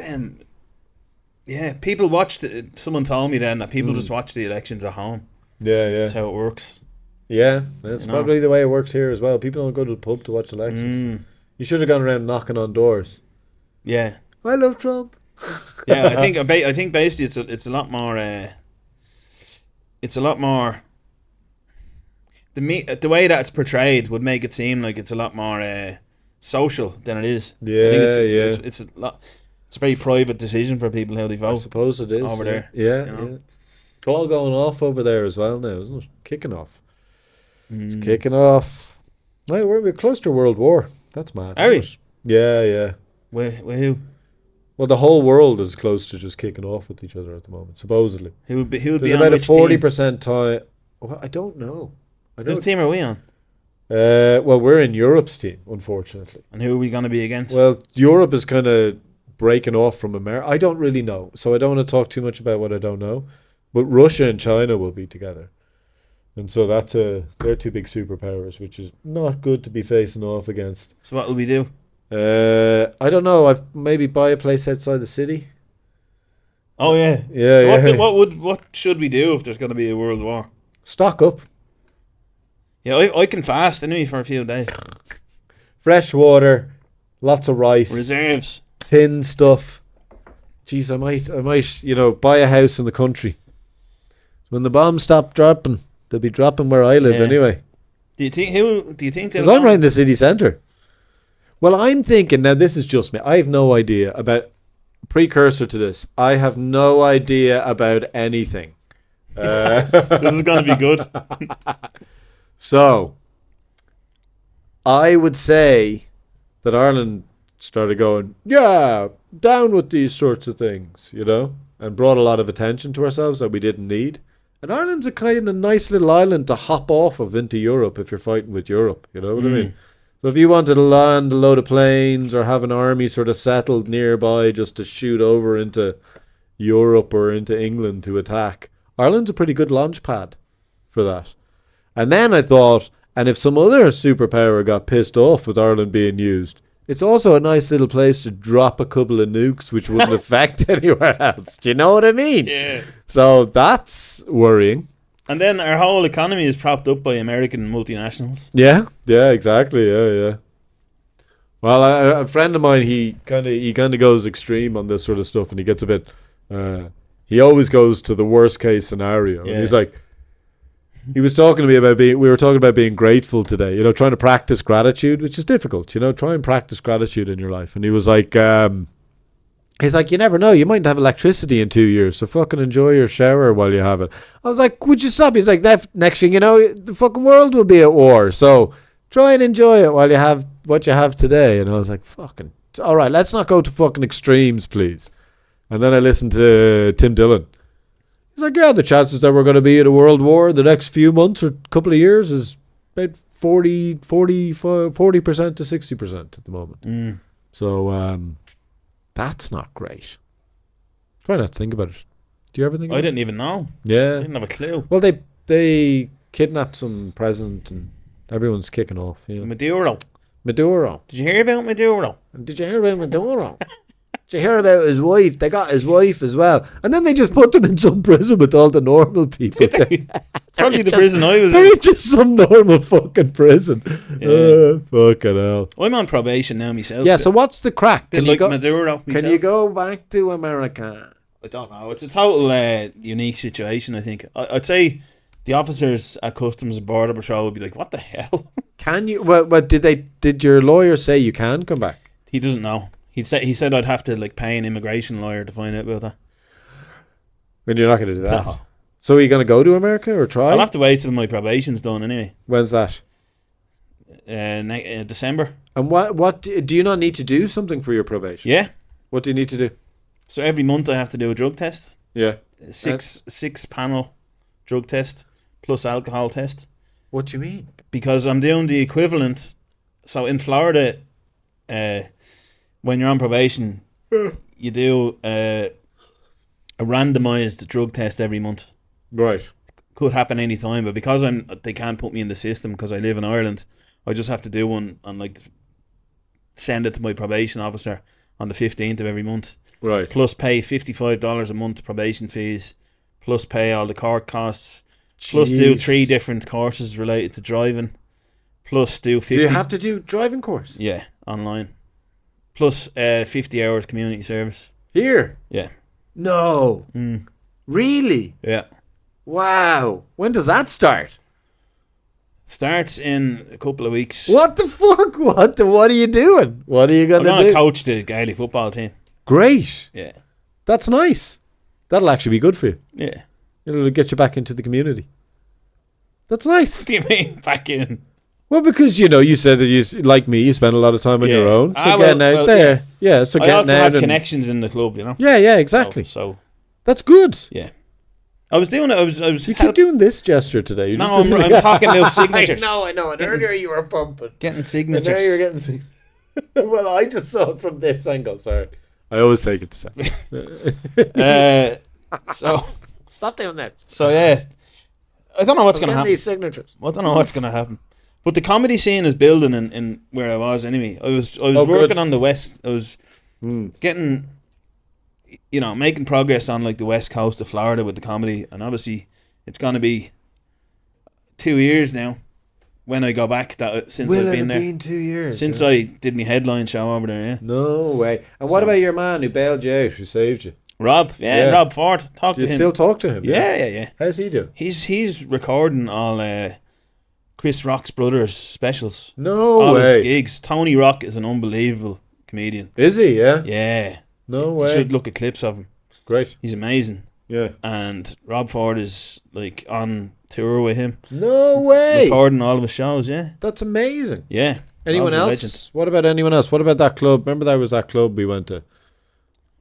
people watched it. Someone told me then that people just watch the elections at home. Yeah, yeah. That's how it works. Yeah, that's You know. probably the way it works here as well. People don't go to the pub to watch elections. You should have gone around knocking on doors. Yeah. I love Trump. Yeah, I think basically it's a lot more the way that it's portrayed would make it seem like it's a lot more social than it is. Yeah, I think yeah. it's a lot. It's a very private decision for people how they I vote. suppose it is. over yeah. there, Yeah, you know. yeah. It's all going off over there as well now, isn't it? Kicking off. It's kicking off. Well, we're close to World War. That's mad. Are we? isn't it? Yeah, yeah. With who? Well, the whole world is close to just kicking off with each other at the moment, supposedly. Who would be There's on about a which team? 40% time. Well, I don't know. Whose team are we on? Well, we're in Europe's team, unfortunately. And who are we going to be against? Well, Europe is kind of breaking off from America. I don't really know, so I don't want to talk too much about what I don't know. But Russia and China will be together. And so they're 2 big superpowers, which is not good to be facing off against. So what will we do? I don't know. I maybe buy a place outside the city. Oh yeah. Yeah, yeah. What should we do if there's going to be a world war? Stock up. Yeah, I can fast anyway for a few days. Fresh water, lots of rice, Reserves. tin stuff. Jeez, I might, buy a house in the country. When the bombs stop dropping, they'll be dropping where I live anyway. Do you think Because I'm right in the city centre. Well, I'm thinking, now this is just me. I have no idea about, precursor to this, I have no idea about anything. This is going to be good. So, I would say that Ireland started going, yeah, down with these sorts of things, you know, and brought a lot of attention to ourselves that we didn't need. And Ireland's a kind of nice little island to hop off of into Europe if you're fighting with Europe, you know what I mean? So if you wanted to land a load of planes or have an army sort of settled nearby just to shoot over into Europe or into England to attack, Ireland's a pretty good launch pad for that. And then I thought, and if some other superpower got pissed off with Ireland being used, it's also a nice little place to drop a couple of nukes which wouldn't affect anywhere else. Do you know what I mean? Yeah. So that's worrying. And then our whole economy is propped up by American multinationals. Yeah, exactly. Yeah. Well, a friend of mine, he kind of goes extreme on this sort of stuff, and he gets a bit. He always goes to the worst case scenario. Yeah. And he's like, he was talking to me about we were talking about being grateful today. You know, trying to practice gratitude, which is difficult. You know, try and practice gratitude in your life. And he was like, he's like, you never know, you might have electricity in 2 years, so fucking enjoy your shower while you have it. I was like, would you stop? He's like, next thing you know, the fucking world will be at war, so try and enjoy it while you have what you have today. And I was like, fucking, all right, let's not go to fucking extremes, please. And then I listened to Tim Dillon. He's like, yeah, the chances that we're going to be in a world war in the next few months or couple of years is about 40% to 60% at the moment. So that's not great. Try not to think about it. Do you ever think about it? I didn't even know. Yeah. I didn't have a clue. Well, they kidnapped some president and everyone's kicking off. Yeah. Maduro. Maduro. Did you hear about Maduro? Did you hear about Maduro? Did you hear about his wife? They got his wife as well. And then they just put them in some prison with all the normal people. Probably the prison I was They're in. just some normal fucking prison. Yeah. Fucking hell. I'm on probation now myself. Yeah, so what's the crack? Bit like Maduro Can myself. you go back to America? I don't know. It's a total unique situation, I think. I'd say the officers at Customs and Border Patrol would be like, what the hell? Can you? Well, did your lawyer say you can come back? He doesn't know. He said I'd have to like pay an immigration lawyer to find out about that. And you're not going to do that. No. So are you going to go to America or try? I'll have to wait till my probation's done anyway. When's that? December. And what do you not need to do something for your probation? Yeah. What do you need to do? So every month I have to do a drug test. Yeah. Six panel drug test plus alcohol test. What do you mean? Because I'm doing the equivalent. So in Florida, when you're on probation, you do a randomized drug test every month. Right. Could happen any time, but because they can't put me in the system because I live in Ireland, I just have to do one and like send it to my probation officer on the 15th of every month. Right. Plus pay $55 a month probation fees, plus pay all the court costs, plus do 3 different courses related to driving, plus do 50. Do you have to do driving course? Yeah, online. Plus 50 hours community service. Here? Yeah. No. Really? Yeah. Wow. When does that start? Starts in a couple of weeks. What the fuck? What are you doing? What are you going I'm to going do? to coach the Gaelic football team. Great. Yeah. That's nice. That'll actually be good for you. Yeah. It'll get you back into the community. That's nice. What do you mean back in? Well, because, you said that you, like me, you spend a lot of time on your own. So getting out there. Yeah, so I getting also out have and connections in the club, Yeah, exactly. So that's good. yeah. I was doing it. I was. You keep doing this gesture today. You're No, just I'm talking about signatures. I know. And earlier you were pumping. Getting And signatures. now you're getting Well, I just saw it from this angle. Sorry. I always take it to second. So Stop doing that. So yeah, I don't know what's going to happen. These signatures. I don't know what's going to happen. But the comedy scene is building in where I was anyway. I was good. working on the west. I was getting, making progress on like the west coast of Florida with the comedy, and obviously it's going to be 2 years now when I go back. Since I've been there. Been 2 years Since I did my headline show over there. Yeah. No way. And what about your man who bailed you out, who saved you? Rob, Rob Ford. Talk Do to you him. still talk to him? Yeah. How's he doing? He's recording all Chris Rock's brothers specials. No all way. his gigs. Tony Rock is an unbelievable comedian. Is he? Yeah. Yeah. No You way. should look at clips of him. Great. He's amazing. Yeah. and Rob Ford is like on tour with him, No way. recording all of his shows. Yeah, That's amazing. yeah. Anyone Rob's a else? legend. What about anyone else? What about that club? Remember there was that club we went to?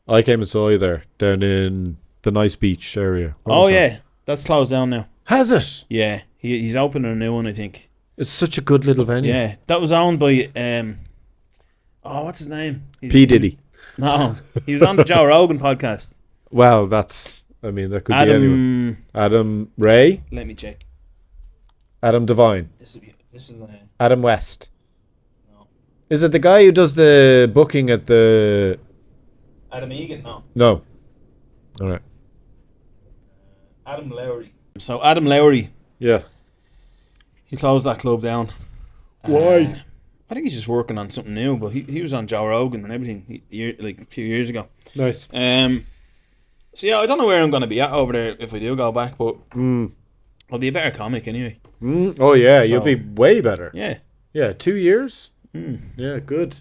I came and saw you there down in the nice beach area. What Oh was that? yeah, that's closed down now. Has it? Yeah, he's opening a new one, I think. It's such a good little venue. Yeah, that was owned by what's his name? P. Diddy. No, he was on the Joe Rogan podcast. Well, I mean, that could be anyone. Adam Ray, Let me check. Adam Devine, This is Adam West. no. Is it the guy who does the booking at the... Adam Egan. No, No. All right. Adam Lowry. So Adam Lowry, Yeah. he closed that club down. Why? I think he's just working on something new. But he was on Joe Rogan and everything like a few years ago. Nice. So yeah, I don't know where I'm going to be at over there if I do go back, but Mm. I'll be a better comic anyway. Mm. Oh, yeah. You'll So- be way better. Yeah. Yeah. 2 years? Mm. Yeah, good.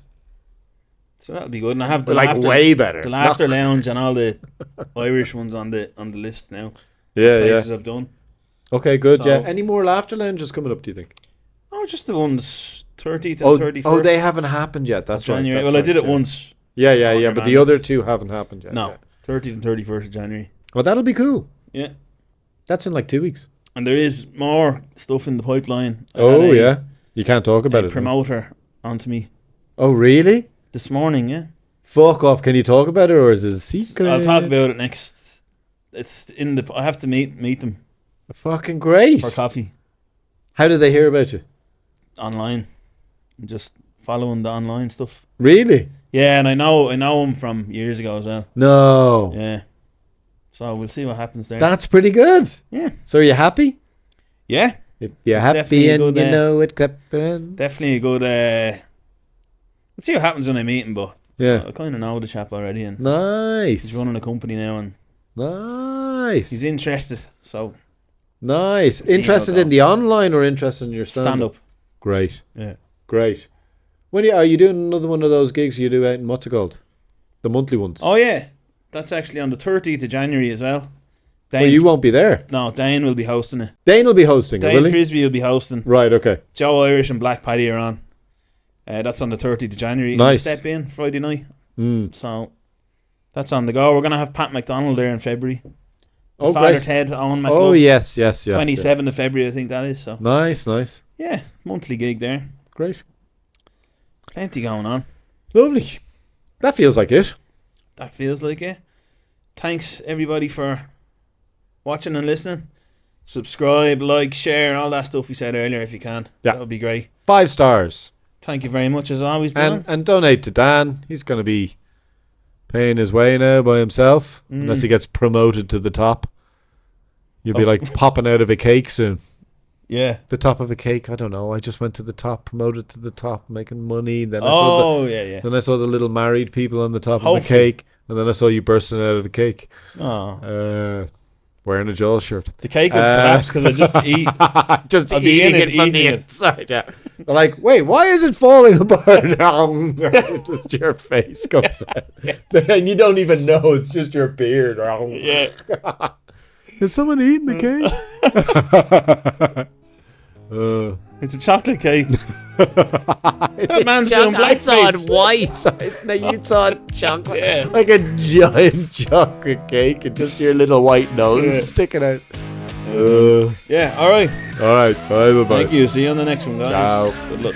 So that'll be good. And I have the Like, laughter, way better. the laughter lounge and all the Irish ones on the list now. Yeah, Places yeah. I've done. Okay, good. So- Yeah. Any more laughter lounges coming up, do you think? Oh, just the ones 30th and 31st. Oh, they haven't happened yet. That's right. January. That's Well, I did right, it yeah. once. Yeah, yeah, yeah. Smaller But the bands. other two haven't happened yet. No, Yeah. 30th and 31st of January. Well, that'll be cool. Yeah. That's in like 2 weeks. And there is more stuff in the pipeline. I Oh, had a- yeah. You can't talk about A it. no? promoter onto me Oh, really? this morning, yeah. Fuck Off. Can you talk about it, or is it a secret? I'll talk about it next. It's in the. I have to meet them Fucking great. for coffee How did they hear about you? online. I'm just following the online stuff. Really? Yeah, and I know him from years ago as well. No. Yeah. So we'll see what happens there. That's pretty good. Yeah. So are you happy? Yeah. If you're It's happy definitely a and good, you know it clapping. Definitely a good. Let's see what happens when I meet him, but Yeah. I kind of know the chap already, and Nice. he's running a company now, and Nice. he's interested. So Nice. See how it Interested in goes. the online or interested in your stand-up? stand up. Great. Yeah. Great. Are you doing another one of those gigs you do out in what's it called? The monthly ones. Oh yeah, that's actually on the 30th of January as well. Well, you won't be there. No, Dane will be hosting it. Dane will be hosting it, Dane will he? Frisbee will be hosting. Right, okay. Joe Irish and Black Paddy are on. That's on the 30th of January. Nice. Step in Friday night. Mm. So that's on the go. We're going to have Pat McDonald there in February. Oh, Father great. Ted, Owen McLove. Oh, yes. 27th of February, I think that is. So Nice. yeah, monthly gig there. Great. Plenty going on. Lovely. That feels like it. That feels like it. Thanks everybody for watching and listening. Subscribe, like, share, all that stuff we said earlier if you can. Yeah. That would be great. 5 stars. Thank you very much as always, Dylan. And donate to Dan. He's going to be paying his way now by himself. Unless he gets promoted to the top. You'll be like popping out of a cake soon. Yeah. The top of a cake, I don't know. I just went to the top, promoted to the top, making money. Then I saw the little married people on the top of the Hopefully. cake. And then I saw you bursting out of the cake. Oh. Wearing a Joel shirt. The cake would collapse because I just eat. Just I'll be eating in it it, from the eating it. inside. Yeah. They're like, wait, why is it falling apart? Just your face comes out. And you don't even know. It's just your beard. Yeah. Is someone eating the cake? It's a chocolate cake. That man's doing I saw it blackface. white. No, you saw it chocolate. Yeah. Like a giant chocolate cake and just your little white nose Yeah. sticking out. Yeah, alright. All right. Bye. Thank you. See you on the next one, guys. Ciao. Good luck.